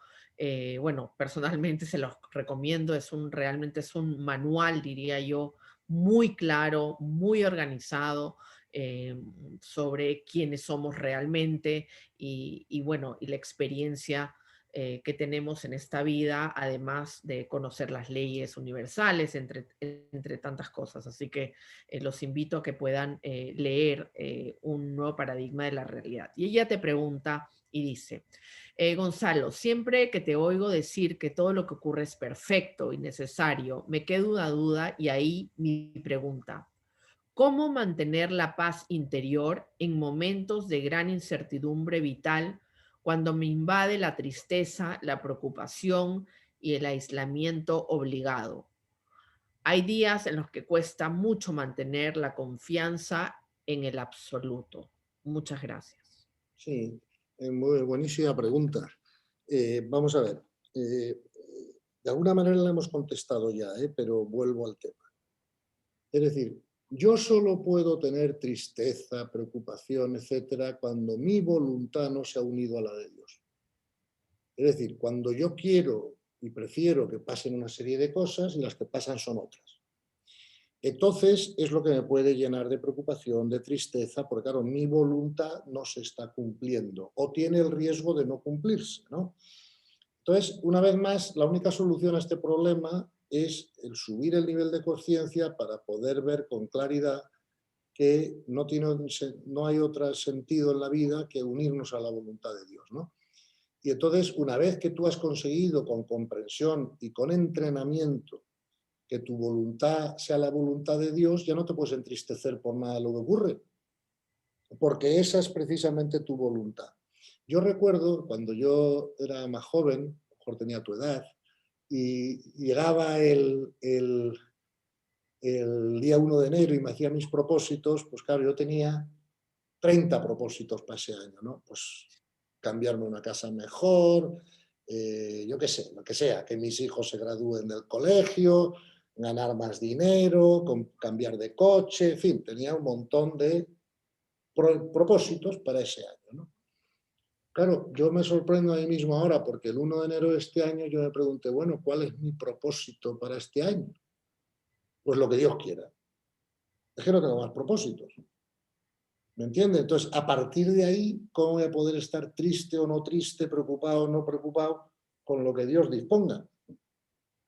bueno, personalmente se los recomiendo, realmente es un manual, diría yo, muy claro, muy organizado, eh, sobre quiénes somos realmente y bueno, y la experiencia que tenemos en esta vida, además de conocer las leyes universales, entre tantas cosas. Así que los invito a que puedan leer Un nuevo paradigma de la realidad. Y ella te pregunta y dice, Gonzalo, siempre que te oigo decir que todo lo que ocurre es perfecto y necesario, me queda una duda y ahí mi pregunta. ¿Cómo mantener la paz interior en momentos de gran incertidumbre vital cuando me invade la tristeza, la preocupación y el aislamiento obligado? Hay días en los que cuesta mucho mantener la confianza en el absoluto. Muchas gracias. Sí, muy buenísima pregunta. Vamos a ver, de alguna manera la hemos contestado ya, pero vuelvo al tema. Es decir, yo solo puedo tener tristeza, preocupación, etcétera, cuando mi voluntad no se ha unido a la de Dios. Es decir, cuando yo quiero y prefiero que pasen una serie de cosas y las que pasan son otras. Entonces es lo que me puede llenar de preocupación, de tristeza, porque claro, mi voluntad no se está cumpliendo o tiene el riesgo de no cumplirse, ¿no? Entonces, una vez más, la única solución a este problema es el subir el nivel de conciencia para poder ver con claridad que no hay otro sentido en la vida que unirnos a la voluntad de Dios, ¿no? Y entonces, una vez que tú has conseguido con comprensión y con entrenamiento que tu voluntad sea la voluntad de Dios, ya no te puedes entristecer por nada de lo que ocurre, porque esa es precisamente tu voluntad. Yo recuerdo cuando yo era más joven, mejor tenía tu edad, y llegaba el día 1 de enero y me hacía mis propósitos, pues claro, yo tenía 30 propósitos para ese año, ¿no? Pues cambiarme una casa mejor, yo qué sé, lo que sea, que mis hijos se gradúen del colegio, ganar más dinero, cambiar de coche, en fin, tenía un montón de propósitos para ese año, ¿no? Claro, yo me sorprendo a mí mismo ahora porque el 1 de enero de este año yo me pregunté, bueno, ¿cuál es mi propósito para este año? Pues lo que Dios quiera. Es que no tengo más propósitos. ¿Me entiendes? Entonces, a partir de ahí, ¿cómo voy a poder estar triste o no triste, preocupado o no preocupado con lo que Dios disponga?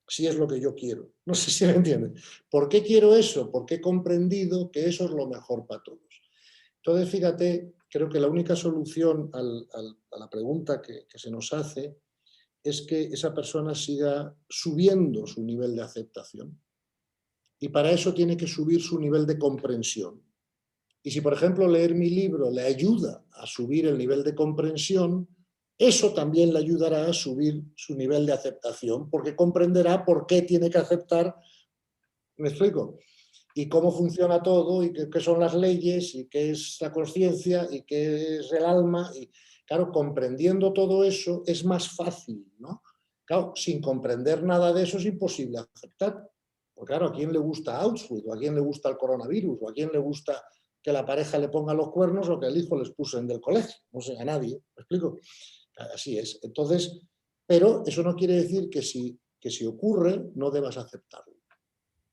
Si es lo que yo quiero. No sé si me entienden. ¿Por qué quiero eso? Porque he comprendido que eso es lo mejor para todos. Entonces, fíjate, creo que la única solución a la pregunta que se nos hace es que esa persona siga subiendo su nivel de aceptación. Y para eso tiene que subir su nivel de comprensión. Y si, por ejemplo, leer mi libro le ayuda a subir el nivel de comprensión, eso también le ayudará a subir su nivel de aceptación, porque comprenderá por qué tiene que aceptar, ¿me explico? Y cómo funciona todo, y qué son las leyes, y qué es la conciencia, y qué es el alma. Y, claro, comprendiendo todo eso es más fácil, ¿no? Claro, sin comprender nada de eso es imposible aceptar. Porque, claro, ¿a quién le gusta Auschwitz? ¿O a quién le gusta el coronavirus? ¿O a quién le gusta que la pareja le ponga los cuernos o que el hijo les puso en del colegio? No sé, a nadie, ¿me explico? Así es. Entonces, pero eso no quiere decir que si ocurre no debas aceptarlo.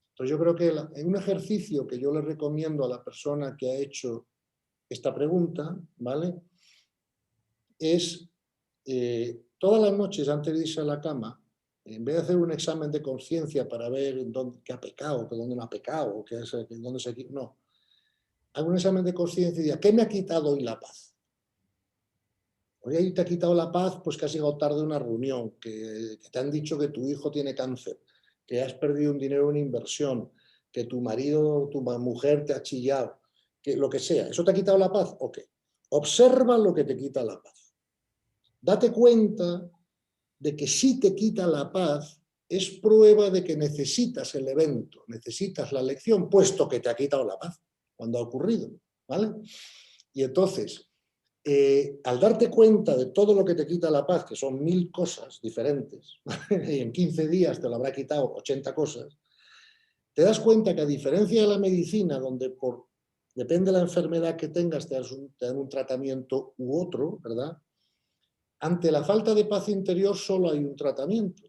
Entonces yo creo que un ejercicio que yo le recomiendo a la persona que ha hecho esta pregunta, ¿vale? Es todas las noches antes de irse a la cama, en vez de hacer un examen de conciencia para ver qué ha pecado, dónde no ha pecado, dónde se... No, hago un examen de conciencia y diga, ¿qué me ha quitado hoy la paz? Hoy te ha quitado la paz, pues que has llegado tarde a una reunión, que te han dicho que tu hijo tiene cáncer, que has perdido un dinero en inversión, que tu marido o tu mujer te ha chillado, que lo que sea. ¿Eso te ha quitado la paz? Ok. Observa lo que te quita la paz. Date cuenta de que si te quita la paz es prueba de que necesitas el evento, necesitas la lección, puesto que te ha quitado la paz cuando ha ocurrido, ¿vale? Y entonces, al darte cuenta de todo lo que te quita la paz, que son 1000 cosas diferentes, y en 15 días te lo habrá quitado 80 cosas, te das cuenta que a diferencia de la medicina, donde depende de la enfermedad que tengas, te dan un tratamiento u otro, ¿verdad? Ante la falta de paz interior solo hay un tratamiento,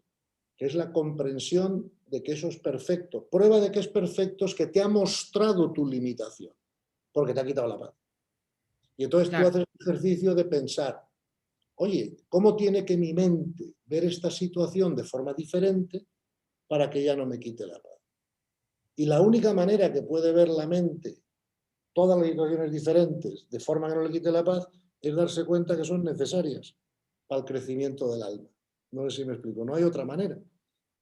que es la comprensión de que eso es perfecto. Prueba de que es perfecto es que te ha mostrado tu limitación, porque te ha quitado la paz. Y entonces tú Claro, haces el ejercicio de pensar, oye, ¿cómo tiene que mi mente ver esta situación de forma diferente para que ya no me quite la paz? Y la única manera que puede ver la mente todas las situaciones diferentes de forma que no le quite la paz es darse cuenta que son necesarias para el crecimiento del alma. No sé si me explico, no hay otra manera.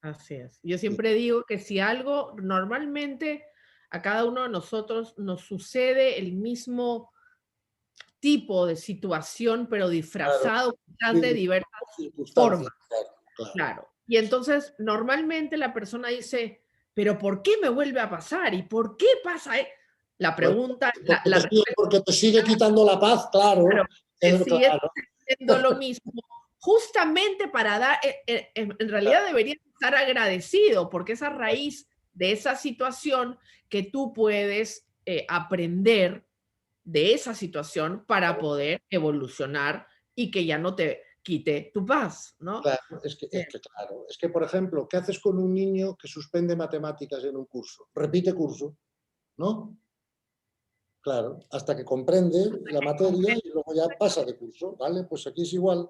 así es. Yo Sí, siempre digo que si algo normalmente a cada uno de nosotros nos sucede el mismo tipo de situación, pero claro, disfrazado quizás de sí, diversas circunstancias, formas, claro, claro. claro. Y entonces, normalmente la persona dice, pero ¿por qué me vuelve a pasar? ¿Y por qué pasa? La Bueno, pregunta, la respuesta, porque te sigue quitando la paz, claro, claro, que sigue claro, siendo lo mismo, justamente para dar, en realidad deberías estar agradecido, porque es a raíz de esa situación que tú puedes aprender de esa situación para poder evolucionar y que ya no te quite tu paz, ¿no? claro, claro, es que, por ejemplo, ¿qué haces con un niño que suspende matemáticas en un curso? Repite curso, ¿no? Claro, hasta que comprende la materia y luego ya pasa de curso, ¿vale? Pues aquí es igual.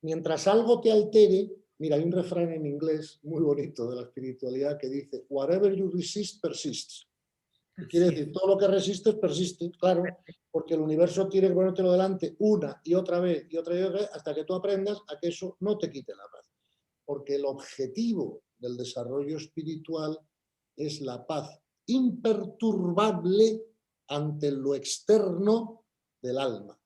Mientras algo te altere, mira, hay un refrán en inglés muy bonito de la espiritualidad que dice, whatever you resist, persists. Y quiere Así decir, es. todo lo que resistes, persiste, claro, porque el universo tiene que ponértelo delante una y otra vez y otra vez hasta que tú aprendas a que eso no te quite la paz. Porque el objetivo del desarrollo espiritual es la paz imperturbable ante lo externo del alma.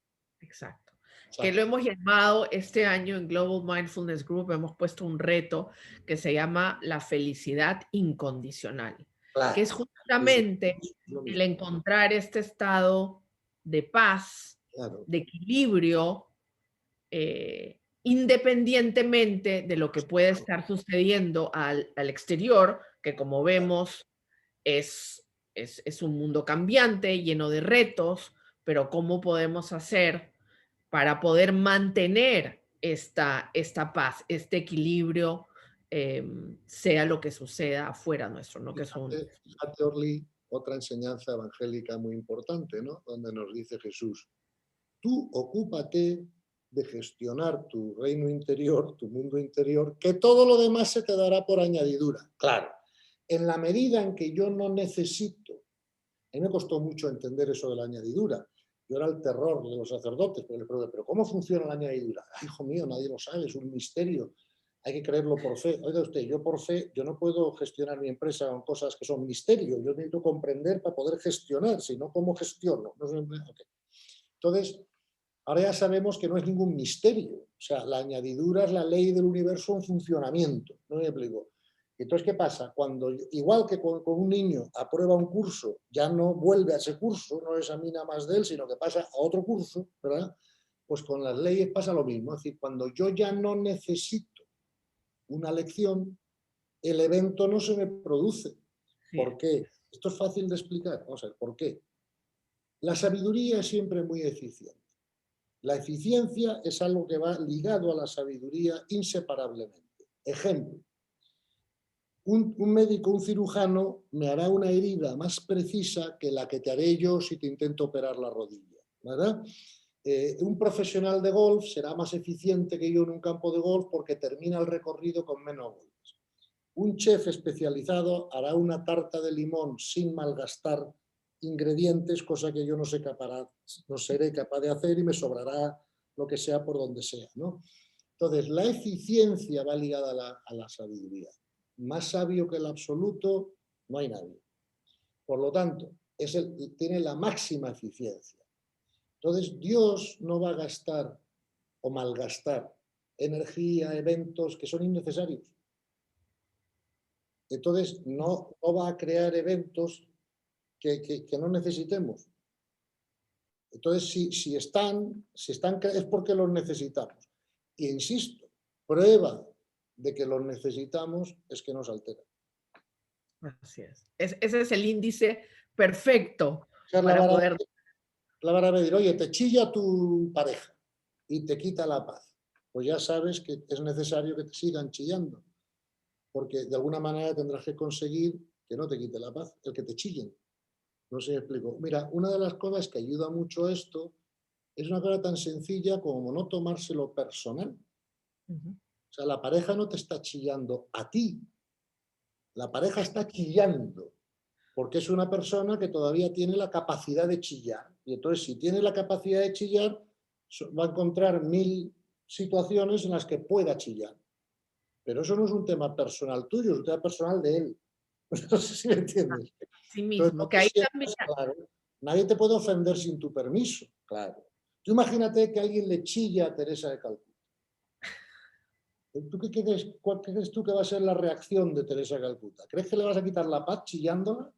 Exacto. Que lo Exacto. hemos llamado este año en Global Mindfulness Group, hemos puesto un reto que se llama la felicidad incondicional, que es Claro. Es justamente lo el mismo. encontrar este estado de paz, Claro. de equilibrio, independientemente de lo que puede estar sucediendo al exterior, que como vemos es, es un mundo cambiante, lleno de retos, pero ¿cómo podemos hacer para poder mantener esta paz, este equilibrio, sea lo que suceda afuera nuestro, ¿no? Que son... Fíjate, Orly, otra enseñanza evangélica muy importante, ¿no? Donde nos dice Jesús, tú ocúpate de gestionar tu reino interior, tu mundo interior, que todo lo demás se te dará por añadidura. Claro, en la medida en que yo no necesito, a mí me costó mucho entender eso de la añadidura. Yo era el terror de los sacerdotes, porque les pregunté, ¿pero cómo funciona la añadidura? Ay, hijo mío, nadie lo sabe, es un misterio. Hay que creerlo por fe. Oiga usted, yo por fe, yo no puedo gestionar mi empresa con cosas que son misterio. Yo necesito comprender para poder gestionar, si no, ¿cómo gestiono? No sé, okay. Entonces, ahora ya sabemos que no es ningún misterio. O sea, la añadidura es la ley del universo en funcionamiento. ¿No me explico? Entonces, ¿qué pasa? Cuando, igual que con un niño aprueba un curso, ya no vuelve a ese curso, no examina más de él, sino que pasa a otro curso, ¿verdad? Pues con las leyes pasa lo mismo. Es decir, cuando yo ya no necesito una lección, el evento no se me produce. ¿Por qué? Esto es fácil de explicar. Vamos a ver, ¿por qué? La sabiduría es siempre muy eficiente. La eficiencia es algo que va ligado a la sabiduría inseparablemente. Ejemplo, un médico, un cirujano, me hará una herida más precisa que la que te haré yo si te intento operar la rodilla, ¿verdad? Un profesional de golf será más eficiente que yo en un campo de golf porque termina el recorrido con menos golpes. Un chef especializado hará una tarta de limón sin malgastar ingredientes, cosa que yo no seré capaz de hacer y me sobrará lo que sea por donde sea, ¿no? Entonces, la eficiencia va ligada a la sabiduría. Más sabio que el absoluto no hay nadie. Por lo tanto, tiene la máxima eficiencia. Entonces, Dios no va a gastar o malgastar energía, eventos que son innecesarios. Entonces, no va a crear eventos que no necesitemos. Entonces, si están es porque los necesitamos. Y insisto, prueba de que los necesitamos es que nos alteran. Así es. Ese es el índice perfecto O sea, para poder... la vara medir, oye, te chilla tu pareja y te quita la paz. Pues ya sabes que es necesario que te sigan chillando, porque de alguna manera tendrás que conseguir que no te quite la paz, el que te chillen. No sé si me explico. Mira, una de las cosas que ayuda mucho a esto es una cosa tan sencilla como no tomárselo personal. O sea, la pareja no te está chillando a ti, la pareja está chillando, porque es una persona que todavía tiene la capacidad de chillar. Y entonces, si tiene la capacidad de chillar, va a encontrar 1000 situaciones en las que pueda chillar. Pero eso no es un tema personal tuyo, es un tema personal de él. No sé si me entiendes. Sí Entonces, mismo, que ahí también... claro, nadie te puede ofender sin tu permiso, claro. Tú imagínate que alguien le chilla a Teresa de Calcuta. ¿Tú cuál crees tú que va a ser la reacción de Teresa de Calcuta? ¿Crees que le vas a quitar la paz chillándola?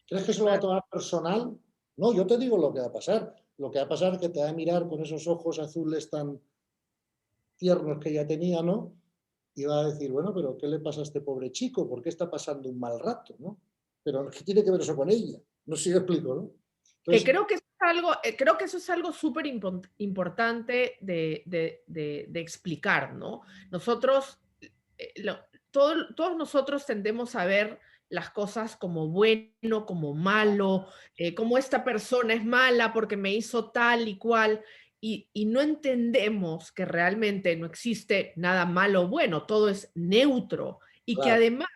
¿Crees que se lo va a tomar personal? No, yo te digo lo que va a pasar. Lo que va a pasar es que te va a mirar con esos ojos azules tan tiernos que ya tenía, ¿no? Y va a decir, bueno, pero ¿qué le pasa a este pobre chico? ¿Por qué está pasando un mal rato, no? Pero ¿qué tiene que ver eso con ella? No sé si lo explico, ¿no? Que Entonces, creo que eso es algo súper importante de explicar, ¿no? Nosotros, todos nosotros tendemos a ver las cosas como bueno, como malo, como esta persona es mala porque me hizo tal y cual, y no entendemos que realmente no existe nada malo o bueno, todo es neutro, y que claro, además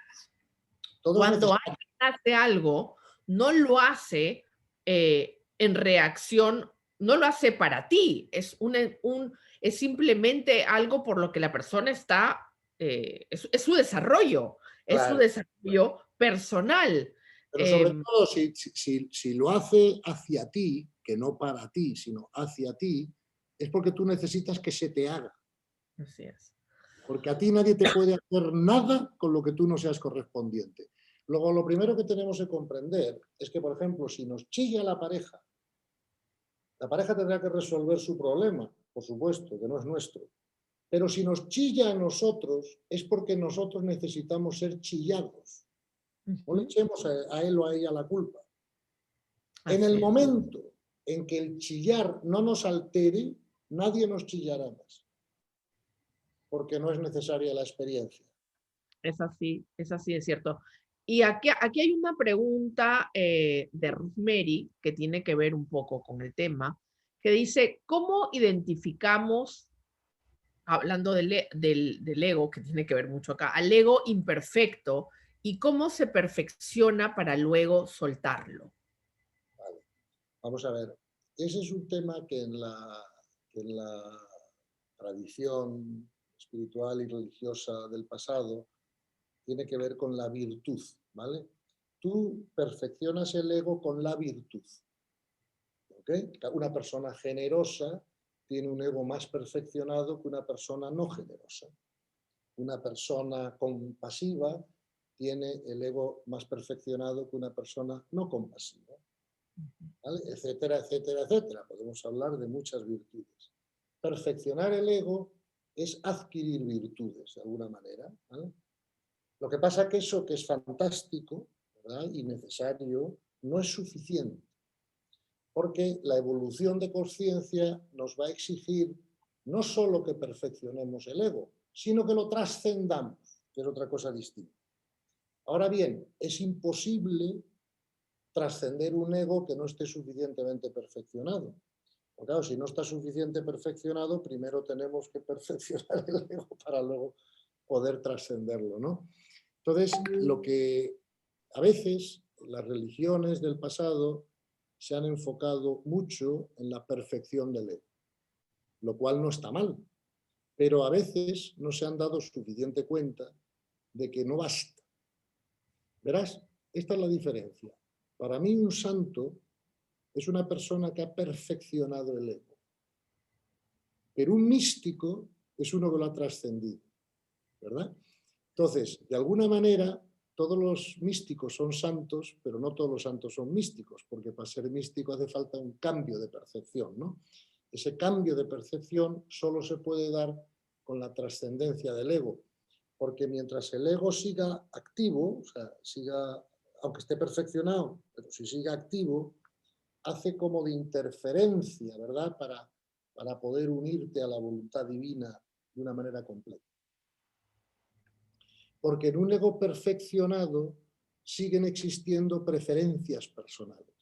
todo es cuando necesario. alguien hace algo, no lo hace en reacción, no lo hace para ti, es simplemente algo por lo que la persona está, es su desarrollo, es su Claro. desarrollo personal. Pero sobre todo, si lo hace hacia ti, que no para ti, sino hacia ti, es porque tú necesitas que se te haga. Así es. Porque a ti nadie te puede hacer nada con lo que tú no seas correspondiente. Luego, lo primero que tenemos que comprender es que, por ejemplo, si nos chilla la pareja tendrá que resolver su problema, por supuesto, que no es nuestro. Pero si nos chilla a nosotros, es porque nosotros necesitamos ser chillados. No le echemos a él o a ella la culpa. En el Así es. momento en que el chillar no nos altere, nadie nos chillará más, porque no es necesaria la experiencia. Es así, es cierto. Y aquí hay una pregunta de Rosemary que tiene que ver un poco con el tema, que dice, ¿cómo identificamos, hablando del ego, que tiene que ver mucho acá, al ego imperfecto y cómo se perfecciona para luego soltarlo? Vale. Vamos a ver, ese es un tema que en la tradición espiritual y religiosa del pasado tiene que ver con la virtud, ¿vale? Tú perfeccionas el ego con la virtud, ¿ok? Una persona generosa tiene un ego más perfeccionado que una persona no generosa. Una persona compasiva tiene el ego más perfeccionado que una persona no compasiva, ¿vale? Etcétera, etcétera, etcétera. Podemos hablar de muchas virtudes. Perfeccionar el ego es adquirir virtudes, de alguna manera, ¿vale? Lo que pasa es que eso que es fantástico, ¿verdad?, y necesario, no es suficiente, porque la evolución de conciencia nos va a exigir no solo que perfeccionemos el ego, sino que lo trascendamos, que es otra cosa distinta. Ahora bien, es imposible trascender un ego que no esté suficientemente perfeccionado. Porque claro, si no está suficientemente perfeccionado, primero tenemos que perfeccionar el ego para luego poder trascenderlo, ¿no? Entonces, lo que a veces las religiones del pasado se han enfocado mucho en la perfección del ego, lo cual no está mal, pero a veces no se han dado suficiente cuenta de que no basta. Verás, esta es la diferencia. Para mí un santo es una persona que ha perfeccionado el ego, pero un místico es uno que lo ha trascendido, ¿verdad? Entonces, de alguna manera, todos los místicos son santos, pero no todos los santos son místicos, porque para ser místico hace falta un cambio de percepción, ¿no? Ese cambio de percepción solo se puede dar con la trascendencia del ego, porque mientras el ego siga activo, o sea, siga, aunque esté perfeccionado, pero si siga activo, hace como de interferencia, ¿verdad?, para poder unirte a la voluntad divina de una manera completa. Porque en un ego perfeccionado siguen existiendo preferencias personales.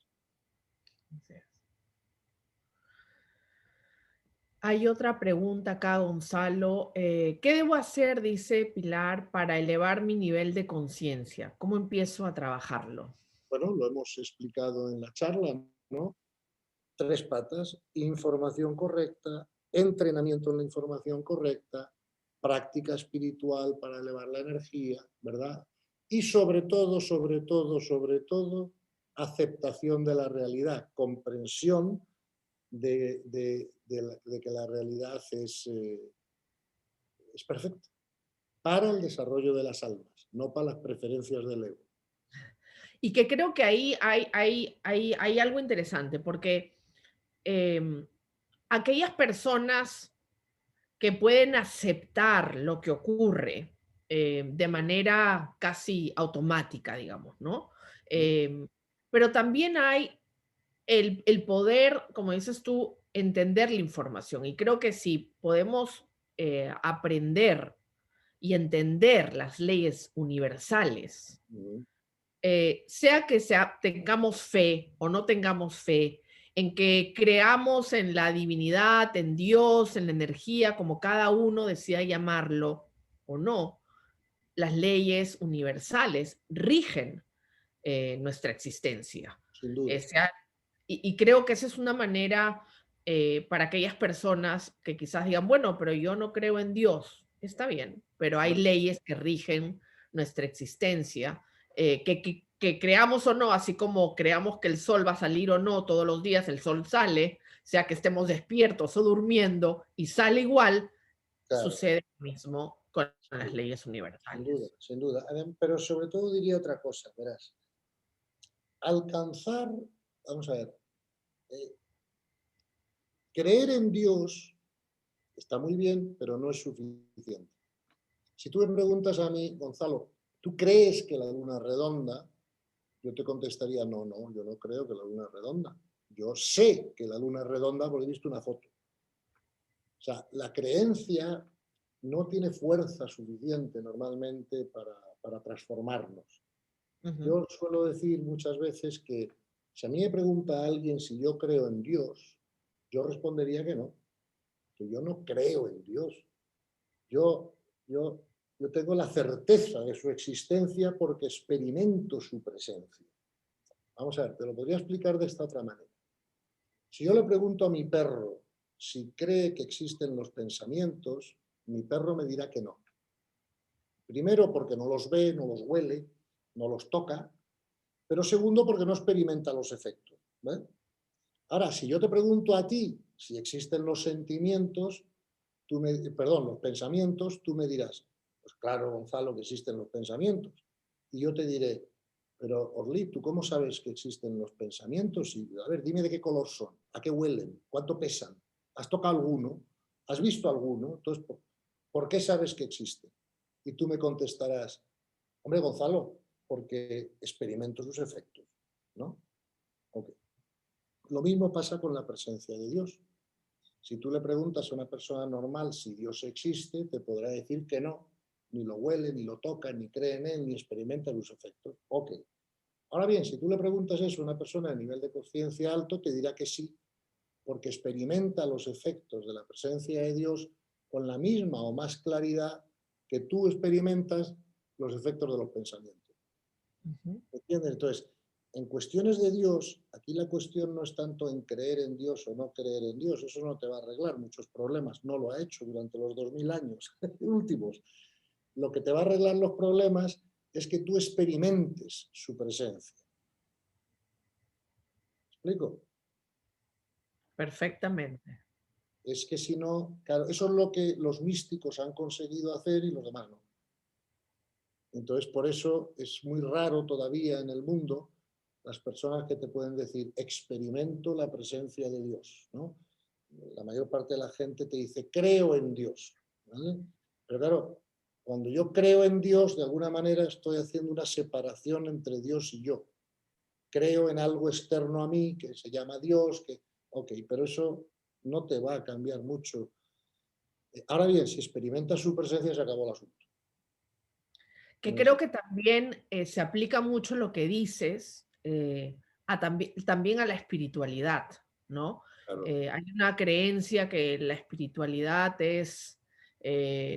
Hay otra pregunta acá, Gonzalo. ¿Qué debo hacer, dice Pilar, para elevar mi nivel de conciencia? ¿Cómo empiezo a trabajarlo? Bueno, lo hemos explicado en la charla, ¿no? 3 patas: información correcta, entrenamiento en la información correcta, práctica espiritual para elevar la energía, ¿verdad? Y sobre todo, sobre todo, sobre todo, aceptación de la realidad, comprensión de que la realidad es perfecta para el desarrollo de las almas, no para las preferencias del ego. Y que creo que ahí hay algo interesante, porque em, aquellas personas que pueden aceptar lo que ocurre de manera casi automática, digamos, ¿no? Em, pero también hay el poder, como dices tú, entender la información. Y creo que si podemos aprender y entender las leyes universales, tengamos fe o no tengamos fe, en que creamos en la divinidad, en Dios, en la energía, como cada uno decida llamarlo o no, las leyes universales rigen nuestra existencia. Sin duda. Sea, y creo que esa es una manera para aquellas personas que quizás digan, bueno, pero yo no creo en Dios. Está bien, pero hay leyes que rigen nuestra existencia, que creamos o no, así como creamos que el sol va a salir o no todos los días, el sol sale, sea que estemos despiertos o durmiendo y sale igual, Claro, sucede lo mismo con sin las duda, leyes sin duda, universales. sin duda. Pero sobre todo diría otra cosa, verás. Alcanzar, vamos a ver, eh, creer en Dios está muy bien, pero no es suficiente. Si tú me preguntas a mí, Gonzalo, ¿tú crees que la luna es redonda? Yo te contestaría, no, no, yo no creo que la luna es redonda. Yo sé que la luna es redonda porque he visto una foto. O sea, la creencia no tiene fuerza suficiente normalmente para transformarnos. Ujú. Yo suelo decir muchas veces que si a mí me pregunta alguien si yo creo en Dios, yo respondería que no, que yo no creo en Dios. Yo, yo, yo tengo la certeza de su existencia porque experimento su presencia. Vamos a ver, te lo podría explicar de esta otra manera. Si yo le pregunto a mi perro si cree que existen los pensamientos, mi perro me dirá que no. Primero, porque no los ve, no los huele, no los toca, pero segundo, porque no experimenta los efectos. ¿Vale? Ahora, si yo te pregunto a ti si existen los sentimientos, perdón, los pensamientos, tú me dirás, pues claro, Gonzalo, que existen los pensamientos. Y yo te diré, pero Orly, ¿tú cómo sabes que existen los pensamientos? Y, a ver, dime de qué color son, a qué huelen, cuánto pesan, ¿has tocado alguno? ¿Has visto alguno? Entonces, ¿por qué sabes que existen? Y tú me contestarás, hombre, Gonzalo, porque experimento sus efectos, ¿no? Okay. Lo mismo pasa con la presencia de Dios. Si tú le preguntas a una persona normal si Dios existe, te podrá decir que no, ni lo huele, ni lo toca, ni cree en él, ni experimenta sus efectos. Ok. Ahora bien, si tú le preguntas eso a una persona de nivel de conciencia alto, te dirá que sí, porque experimenta los efectos de la presencia de Dios con la misma o más claridad que tú experimentas los efectos de los pensamientos. Ujú. ¿Entiendes? Entonces, en cuestiones de Dios, aquí la cuestión no es tanto en creer en Dios o no creer en Dios, eso no te va a arreglar muchos problemas, no lo ha hecho durante los 2000 años últimos. Lo que te va a arreglar los problemas es que tú experimentes su presencia. ¿Me explico? Perfectamente. Es que si no, claro, eso es lo que los místicos han conseguido hacer y los demás no. Entonces, por eso es muy raro todavía en el mundo las personas que te pueden decir, experimento la presencia de Dios, ¿no? La mayor parte de la gente te dice, creo en Dios, ¿vale? Pero claro, cuando yo creo en Dios, de alguna manera estoy haciendo una separación entre Dios y yo. Creo en algo externo a mí que se llama Dios, que, ok, pero eso no te va a cambiar mucho. Ahora bien, si experimentas su presencia, se acabó el asunto. Que creo que también se aplica mucho lo que dices también a la espiritualidad, ¿no? Claro, Hay una creencia que la espiritualidad es,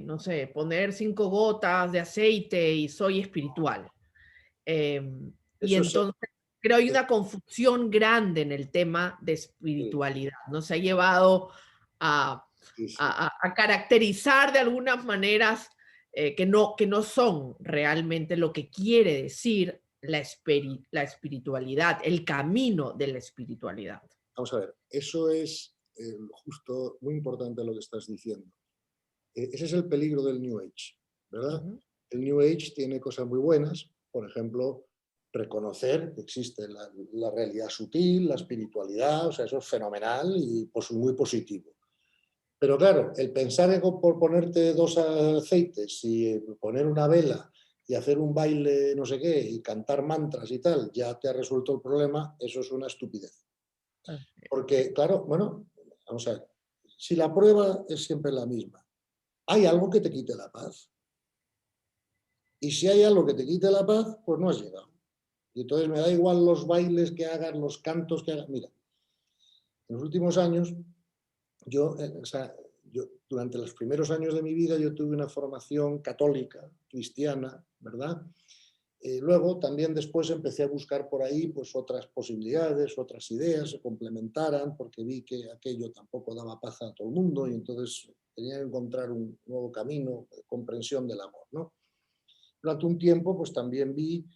no sé, poner 5 gotas de aceite y soy espiritual. Y eso es, entonces creo hay una confusión grande en el tema de sí, espiritualidad, ¿no? Se ha llevado a, sí, sí. a caracterizar de algunas maneras que no son realmente lo que quiere decir la espiritualidad, el camino de la espiritualidad. Vamos a ver, eso es justo muy importante lo que estás diciendo. Ese es el peligro del New Age, ¿verdad? Ujú. El New Age tiene cosas muy buenas, por ejemplo, reconocer que existe la realidad sutil, la espiritualidad, o sea, eso es fenomenal y pues, muy positivo. Pero claro, el pensar en por ponerte dos aceites y poner una vela y hacer un baile no sé qué y cantar mantras y tal, ya te ha resuelto el problema, eso es una estupidez. Así es. Porque, claro, bueno, vamos a ver, si la prueba es siempre la misma, hay algo que te quite la paz. Y si hay algo que te quite la paz, pues no has llegado. Y entonces me da igual los bailes que hagas, los cantos que hagas. Mira, en los últimos años, o sea, yo durante los primeros años de mi vida, yo tuve una formación católica, cristiana, ¿verdad? Luego también después empecé a buscar por ahí pues otras posibilidades, otras ideas, se complementaran, porque vi que aquello tampoco daba paz a todo el mundo y entonces tenía que encontrar un nuevo camino de comprensión del amor, ¿no? Durante un tiempo pues también vi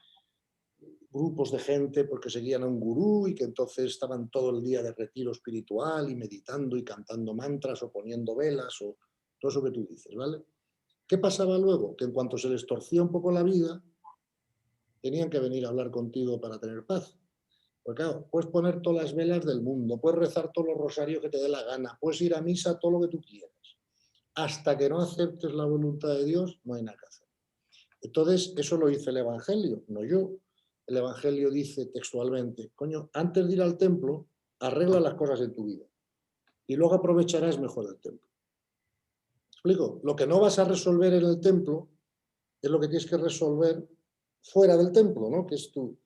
grupos de gente porque seguían a un gurú y que entonces estaban todo el día de retiro espiritual y meditando y cantando mantras o poniendo velas o todo eso que tú dices, ¿vale? ¿Qué pasaba luego? Que en cuanto se les torcía un poco la vida, tenían que venir a hablar contigo para tener paz. Porque claro, puedes poner todas las velas del mundo, puedes rezar todos los rosarios que te dé la gana, puedes ir a misa todo lo que tú quieras. Hasta que no aceptes la voluntad de Dios, no hay nada que hacer. Entonces, eso lo dice el Evangelio, no yo. El Evangelio dice textualmente, coño, antes de ir al templo, arregla las cosas en tu vida y luego aprovecharás mejor el templo. ¿Me explico? Lo que no vas a resolver en el templo es lo que tienes que resolver fuera del templo, ¿no? Que es tú.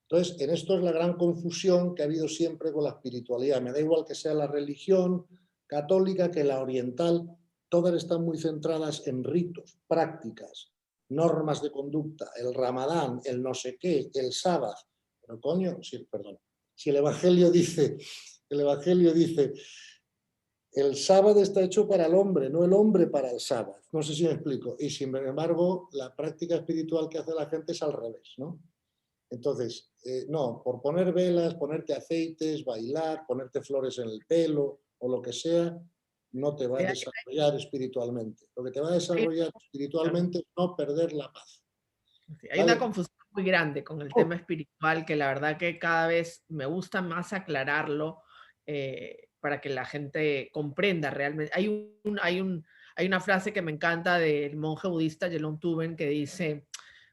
Entonces, en esto es la gran confusión que ha habido siempre con la espiritualidad. Me da igual que sea la religión católica que la oriental, todas están muy centradas en ritos, prácticas, normas de conducta, el ramadán, el no sé qué, el sábado. Pero coño, sí, perdón, si el Evangelio dice, el sábado está hecho para el hombre, no el hombre para el sábado. No sé si me explico. Y sin embargo, la práctica espiritual que hace la gente es al revés, ¿no? Entonces, no, por poner velas, ponerte aceites, bailar, ponerte flores en el pelo o lo que sea, no te va a Sí, desarrollar espiritualmente. Lo que te va a hay- desarrollar claro. espiritualmente es no perder la paz. Sí, hay una ¿Vale? confusión muy grande con el tema espiritual que la verdad que cada vez me gusta más aclararlo para que la gente comprenda realmente. Hay una frase que me encanta del monje budista Gelon Tuben que dice,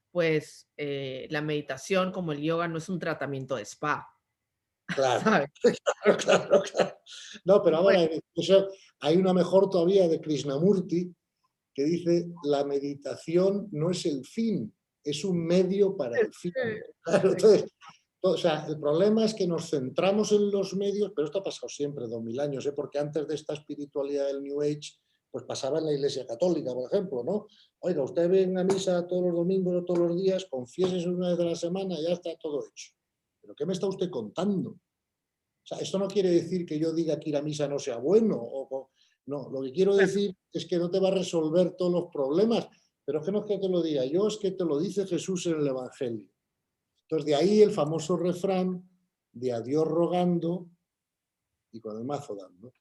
pues la meditación como el yoga no es un tratamiento de spa, Claro, ¿sabes? claro, claro, claro. No, pero Pues, ahora eso, hay una mejor todavía de Krishnamurti que dice, la meditación no es el fin, es un medio para el fin. Claro, entonces, o sea, el problema es que nos centramos en los medios, pero esto ha pasado siempre, 2000 años, ¿eh? Porque antes de esta espiritualidad del New Age, pues pasaba en la Iglesia Católica, por ejemplo, ¿no? Oiga, usted viene a misa todos los domingos o todos los días, confiésese una vez a la semana y ya está todo hecho. ¿Pero qué me está usted contando? O sea, esto no quiere decir que yo diga que ir a misa no sea bueno. No, lo que quiero bueno, decir es que no te va a resolver todos los problemas. Pero es que no es que te lo diga yo, es que te lo dice Jesús en el Evangelio. Entonces, de ahí el famoso refrán de a Dios rogando y con el mazo dando.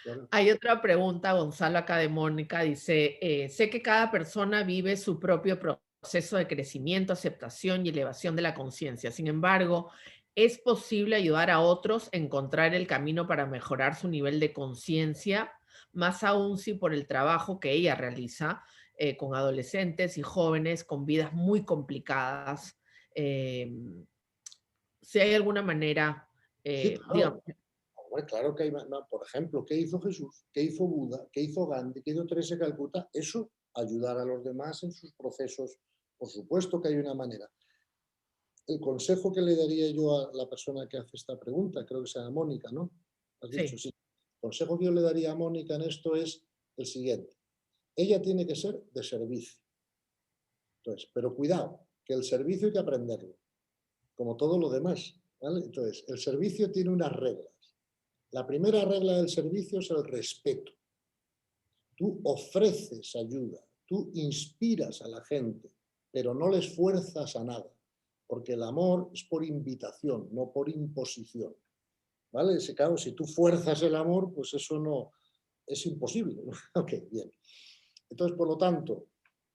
Claro. hay otra pregunta, Gonzalo, acá de Mónica, dice, sé que cada persona vive su propio proceso de crecimiento, aceptación y elevación de la conciencia. Sin embargo, ¿es posible ayudar a otros a encontrar el camino para mejorar su nivel de conciencia? Más aún si por el trabajo que ella realiza con adolescentes y jóvenes con vidas muy complicadas. Eh, si hay alguna manera, Sí, digamos, claro. Hombre, claro que hay, no, por ejemplo, ¿qué hizo Jesús? ¿Qué hizo Buda? ¿Qué hizo Gandhi? ¿Qué hizo Teresa de Calcuta? Eso, ayudar a los demás en sus procesos. Por supuesto que hay una manera. El consejo que le daría yo a la persona que hace esta pregunta, creo que se llama Mónica, ¿no? Has dicho, sí, sí. El consejo que yo le daría a Mónica en esto es el siguiente. Ella tiene que ser de servicio. Entonces, pero cuidado, que el servicio hay que aprenderlo, como todo lo demás, ¿vale? Entonces, el servicio tiene unas reglas. La primera regla del servicio es el respeto. Tú ofreces ayuda, tú inspiras a la gente, pero no les fuerzas a nada, porque el amor es por invitación, no por imposición. ¿Vale? Claro, si tú fuerzas el amor, pues eso no es imposible. ¿No? Ok, bien. Entonces, por lo tanto,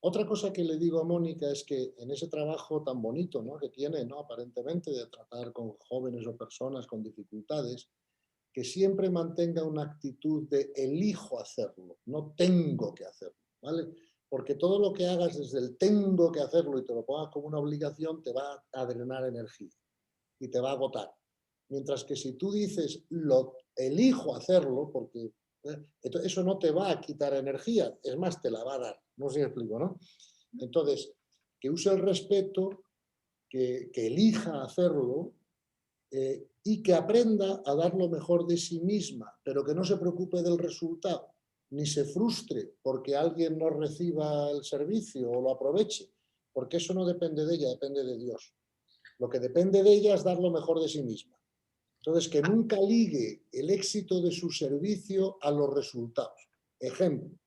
otra cosa que le digo a Mónica es que en ese trabajo tan bonito, ¿no? Que tiene, ¿no? Aparentemente, de tratar con jóvenes o personas con dificultades, que siempre mantenga una actitud de elijo hacerlo, no tengo que hacerlo, ¿vale? Porque todo lo que hagas desde el tengo que hacerlo y te lo pongas como una obligación, te va a drenar energía y te va a agotar. Mientras que si tú dices, lo elijo hacerlo, porque eso no te va a quitar energía, es más, te la va a dar. No sé si me explico, ¿no? Entonces, que use el respeto, que elija hacerlo, y que aprenda a dar lo mejor de sí misma, pero que no se preocupe del resultado, ni se frustre porque alguien no reciba el servicio o lo aproveche, porque eso no depende de ella, depende de Dios. Lo que depende de ella es dar lo mejor de sí misma. Entonces, que nunca ligue el éxito de su servicio a los resultados. Ejemplo,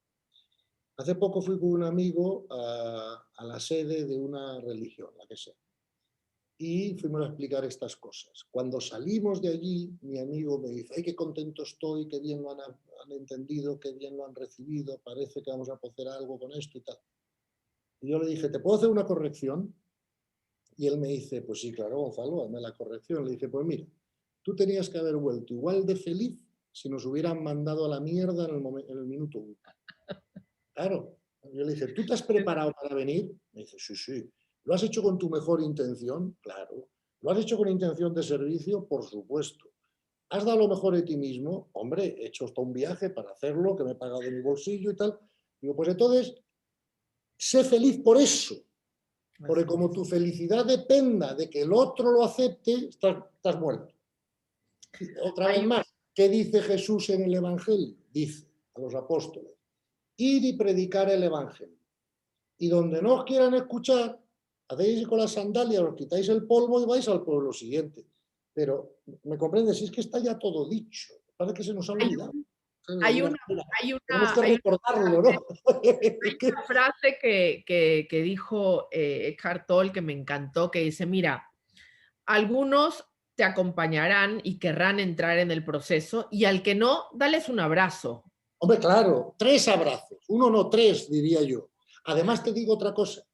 hace poco fui con un amigo a la sede de una religión, la que sea, y fuimos a explicar estas cosas. Cuando salimos de allí, mi amigo me dice, ay, qué contento estoy, qué bien lo han entendido, qué bien lo han recibido, parece que vamos a hacer algo con esto y tal. Y yo le dije, ¿te puedo hacer una corrección? Y él me dice, pues sí, claro, Gonzalo, hazme la corrección. Le dije, pues mira, tú tenías que haber vuelto igual de feliz si nos hubieran mandado a la mierda en el minuto uno. Claro. Yo le dije, ¿tú te has preparado para venir? Me dice, sí, sí. ¿Lo has hecho con tu mejor intención? Claro. ¿Lo has hecho con intención de servicio? Por supuesto. ¿Has dado lo mejor de ti mismo? Hombre, he hecho hasta un viaje para hacerlo, que me he pagado de mi bolsillo y tal. Digo, pues entonces, sé feliz por eso. Porque como tu felicidad dependa de que el otro lo acepte, estás muerto. Otra vez más, ¿qué dice Jesús en el Evangelio? Dice a los apóstoles, ir y predicar el Evangelio. Y donde no os quieran escuchar, hacéis con las sandalias, os quitáis el polvo y vais al pueblo siguiente. Pero, ¿me comprendes? Si es que está ya todo dicho. Parece que se nos ha olvidado. Hay una, Tenemos que recordarlo, ¿no? hay una frase que dijo Eckhart Tolle que me encantó, que dice, mira, algunos te acompañarán y querrán entrar en el proceso, y al que no, dales un abrazo. Hombre, claro, 3 abrazos. 1 no, 3, diría yo. Además, te digo otra cosa.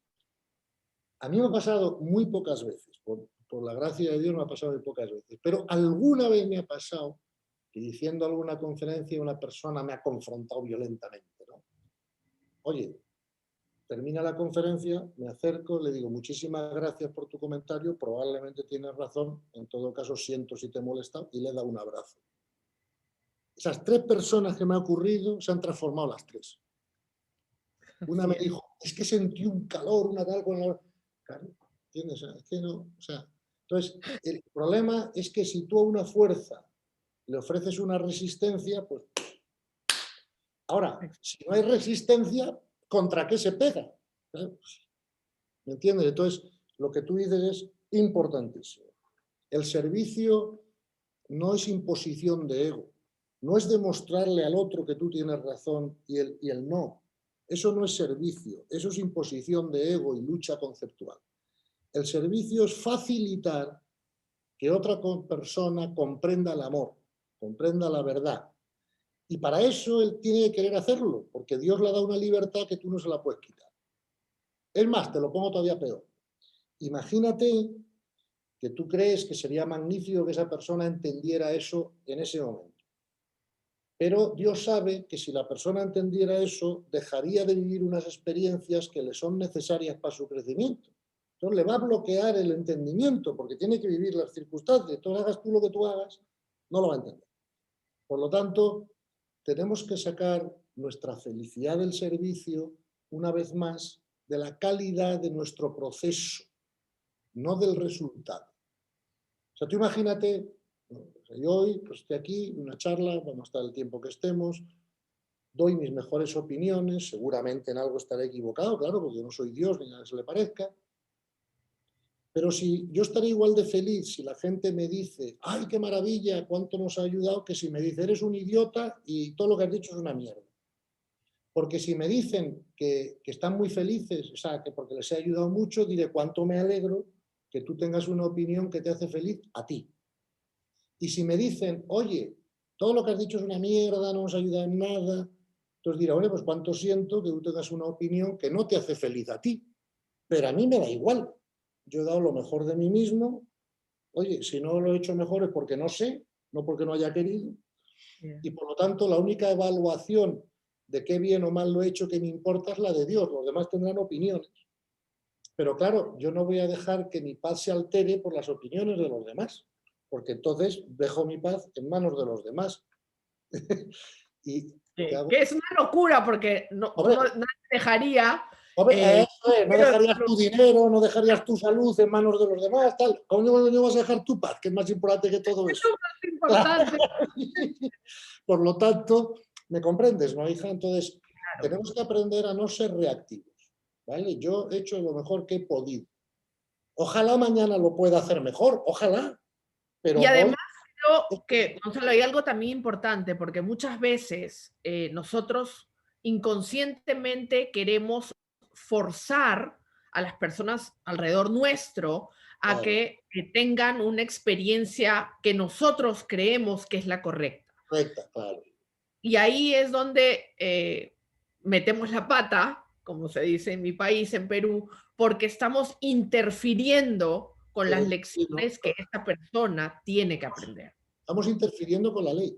A mí me ha pasado muy pocas veces, por la gracia de Dios me ha pasado muy pocas veces, pero alguna vez me ha pasado que diciendo alguna conferencia una persona me ha confrontado violentamente, ¿no? Oye, termina la conferencia, me acerco, le digo muchísimas gracias por tu comentario, probablemente tienes razón, en todo caso siento si te molesta, y le he dado un abrazo. Esas 3 personas que me ha ocurrido se han transformado las 3. Una me dijo, es que sentí un calor, una tal con la... Claro, ¿entiendes? Es que no, o sea, entonces, el problema es que si tú a una fuerza le ofreces una resistencia, pues... Ahora, si no hay resistencia, ¿contra qué se pega? ¿Me entiendes? Entonces, lo que tú dices es importantísimo. El servicio no es imposición de ego, no es demostrarle al otro que tú tienes razón y él no. Eso no es servicio, eso es imposición de ego y lucha conceptual. El servicio es facilitar que otra persona comprenda el amor, comprenda la verdad. Y para eso él tiene que querer hacerlo, porque Dios le da una libertad que tú no se la puedes quitar. Es más, te lo pongo todavía peor. Imagínate que tú crees que sería magnífico que esa persona entendiera eso en ese momento. Pero Dios sabe que si la persona entendiera eso, dejaría de vivir unas experiencias que le son necesarias para su crecimiento. Entonces le va a bloquear el entendimiento, porque tiene que vivir las circunstancias. Entonces hagas tú lo que tú hagas, no lo va a entender. Por lo tanto, tenemos que sacar nuestra felicidad del servicio, una vez más, de la calidad de nuestro proceso, no del resultado. O sea, tú imagínate, yo hoy pues, estoy aquí, una charla, vamos a estar el tiempo que estemos, doy mis mejores opiniones, seguramente en algo estaré equivocado, claro, porque yo no soy Dios ni nada que se le parezca, pero si yo estaré igual de feliz si la gente me dice, ¡ay, qué maravilla, cuánto nos ha ayudado!, que si me dice, eres un idiota y todo lo que has dicho es una mierda. Porque si me dicen que están muy felices, o sea, que porque les he ayudado mucho, diré cuánto me alegro que tú tengas una opinión que te hace feliz a ti. Y si me dicen, oye, todo lo que has dicho es una mierda, no nos ayuda en nada, entonces diré, oye, pues cuánto siento que tú tengas una opinión que no te hace feliz a ti. Pero a mí me da igual. Yo he dado lo mejor de mí mismo. Oye, si no lo he hecho mejor es porque no sé, no porque no haya querido. Y por lo tanto, la única evaluación de qué bien o mal lo he hecho que me importa es la de Dios. Los demás tendrán opiniones. Pero claro, yo no voy a dejar que mi paz se altere por las opiniones de los demás, porque entonces dejo mi paz en manos de los demás. y que es una locura, porque no dejaría... Hombre, no dejarías tu dinero, no dejarías tu salud en manos de los demás, tal. ¿Cómo no vas a dejar tu paz, que es más importante que todo eso? Es importante. Por lo tanto, ¿me comprendes, no, hija? Entonces, tenemos que aprender a no ser reactivos, ¿vale? Yo he hecho lo mejor que he podido. Ojalá mañana lo pueda hacer mejor, ojalá. Pero y además, creo que, Gonzalo, hay algo también importante, porque muchas veces nosotros inconscientemente queremos forzar a las personas alrededor nuestro a que tengan una experiencia que nosotros creemos que es la correcta. Correcta, claro. Y ahí es donde metemos la pata, como se dice en mi país, en Perú, porque estamos interfiriendo con las lecciones que esta persona tiene que aprender. Estamos interfiriendo con la ley,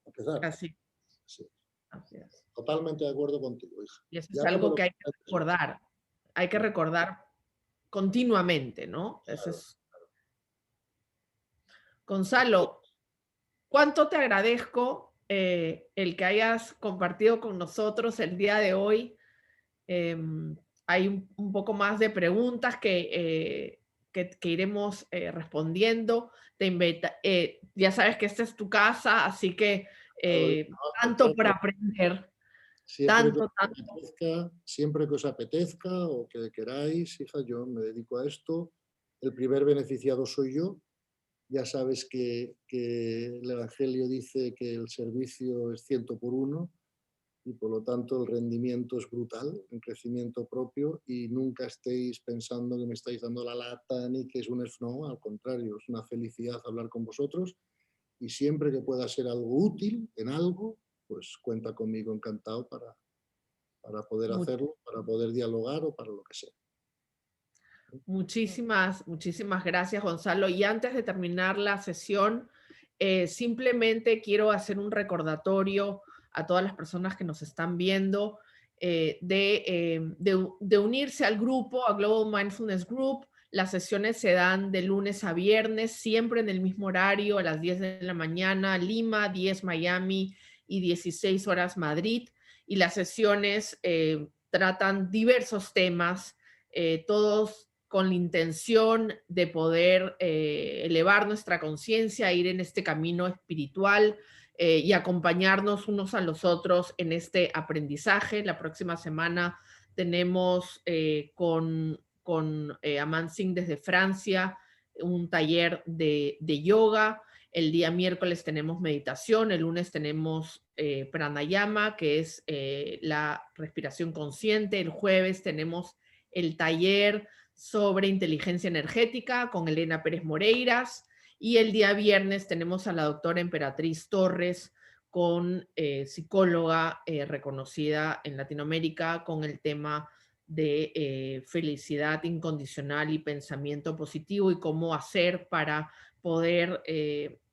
a empezar. Así. Sí. Así es. Totalmente de acuerdo contigo, hija. Y eso es algo que hay que recordar. Hay que recordar continuamente, ¿no? Claro, Eso es... Gonzalo, ¿cuánto te agradezco el que hayas compartido con nosotros el día de hoy? hay un poco más de preguntas que iremos respondiendo. Ya sabes que esta es tu casa, así que tanto por aprender, Siempre que os tanto, tanto. apetezca, siempre que os apetezca o que queráis, hija, yo me dedico a esto. El primer beneficiado soy yo. Ya sabes que el Evangelio dice que el servicio es 100 por 1 y por lo tanto el rendimiento es brutal, el crecimiento propio, y nunca estéis pensando que me estáis dando la lata ni que es un no, al contrario, es una felicidad hablar con vosotros y siempre que pueda ser algo útil en algo, pues cuenta conmigo encantado para poder hacerlo, para poder dialogar o para lo que sea. Muchísimas, muchísimas gracias, Gonzalo. Y antes de terminar la sesión, simplemente quiero hacer un recordatorio a todas las personas que nos están viendo de unirse al grupo, a Global Mindfulness Group. Las sesiones se dan de lunes a viernes, siempre en el mismo horario, a las 10 de la mañana, Lima, 10 Miami y 16 horas Madrid. Y las sesiones tratan diversos temas, todos con la intención de poder elevar nuestra conciencia, ir en este camino espiritual y acompañarnos unos a los otros en este aprendizaje. La próxima semana tenemos con Aman Singh desde Francia un taller de yoga. El día miércoles tenemos meditación, el lunes tenemos pranayama, que es la respiración consciente. El jueves tenemos el taller sobre inteligencia energética con Elena Pérez Moreiras, y el día viernes tenemos a la doctora Emperatriz Torres, psicóloga reconocida en Latinoamérica, con el tema de felicidad incondicional y pensamiento positivo y cómo hacer para poder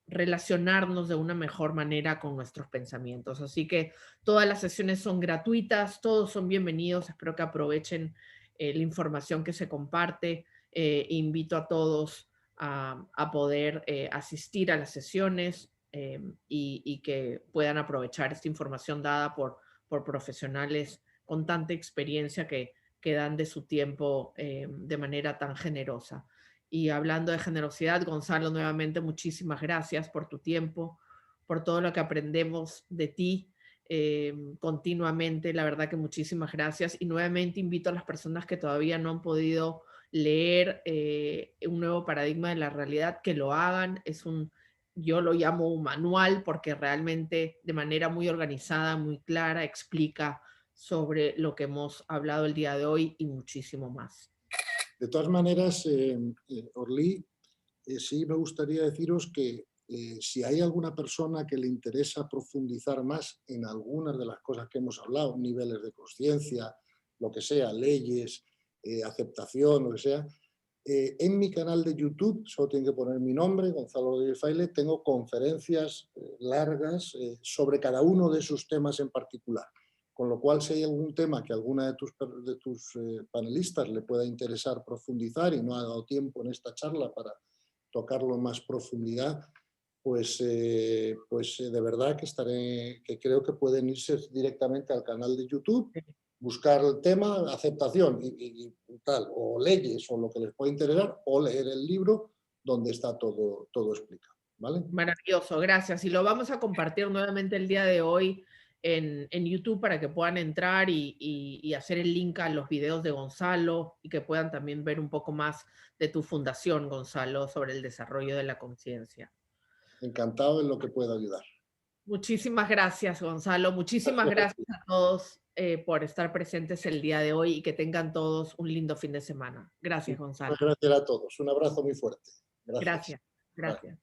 relacionarnos de una mejor manera con nuestros pensamientos. Así que todas las sesiones son gratuitas, todos son bienvenidos, espero que aprovechen la información que se comparte. Invito a todos a poder asistir a las sesiones y que puedan aprovechar esta información dada por profesionales con tanta experiencia que dan de su tiempo de manera tan generosa. Y hablando de generosidad, Gonzalo, nuevamente muchísimas gracias por tu tiempo, por todo lo que aprendemos de ti continuamente. La verdad que muchísimas gracias. Y nuevamente invito a las personas que todavía no han podido leer Un nuevo paradigma de la realidad, que lo hagan. Yo lo llamo un manual porque realmente de manera muy organizada, muy clara, explica sobre lo que hemos hablado el día de hoy y muchísimo más. De todas maneras, Orly, sí me gustaría deciros que si hay alguna persona que le interesa profundizar más en algunas de las cosas que hemos hablado, niveles de conciencia, lo que sea, leyes, aceptación, lo que sea, en mi canal de YouTube, solo tienen que poner mi nombre, Gonzalo Rodríguez Fraile, tengo conferencias largas sobre cada uno de esos temas en particular. Con lo cual, si hay algún tema que alguna de tus panelistas le pueda interesar profundizar y no ha dado tiempo en esta charla para tocarlo en más profundidad, pues de verdad que creo que pueden irse directamente al canal de YouTube, buscar el tema, aceptación y tal, o leyes o lo que les pueda interesar, o leer el libro donde está todo explicado. ¿Vale? Maravilloso, gracias. Y lo vamos a compartir nuevamente el día de hoy en YouTube para que puedan entrar y hacer el link a los videos de Gonzalo y que puedan también ver un poco más de tu fundación, Gonzalo, sobre el desarrollo de la conciencia. Encantado en lo que pueda ayudar. Muchísimas gracias, Gonzalo. Muchísimas gracias a todos por estar presentes el día de hoy y que tengan todos un lindo fin de semana. Gracias, Gonzalo. Gracias a todos. Un abrazo muy fuerte. Gracias. Gracias. Gracias.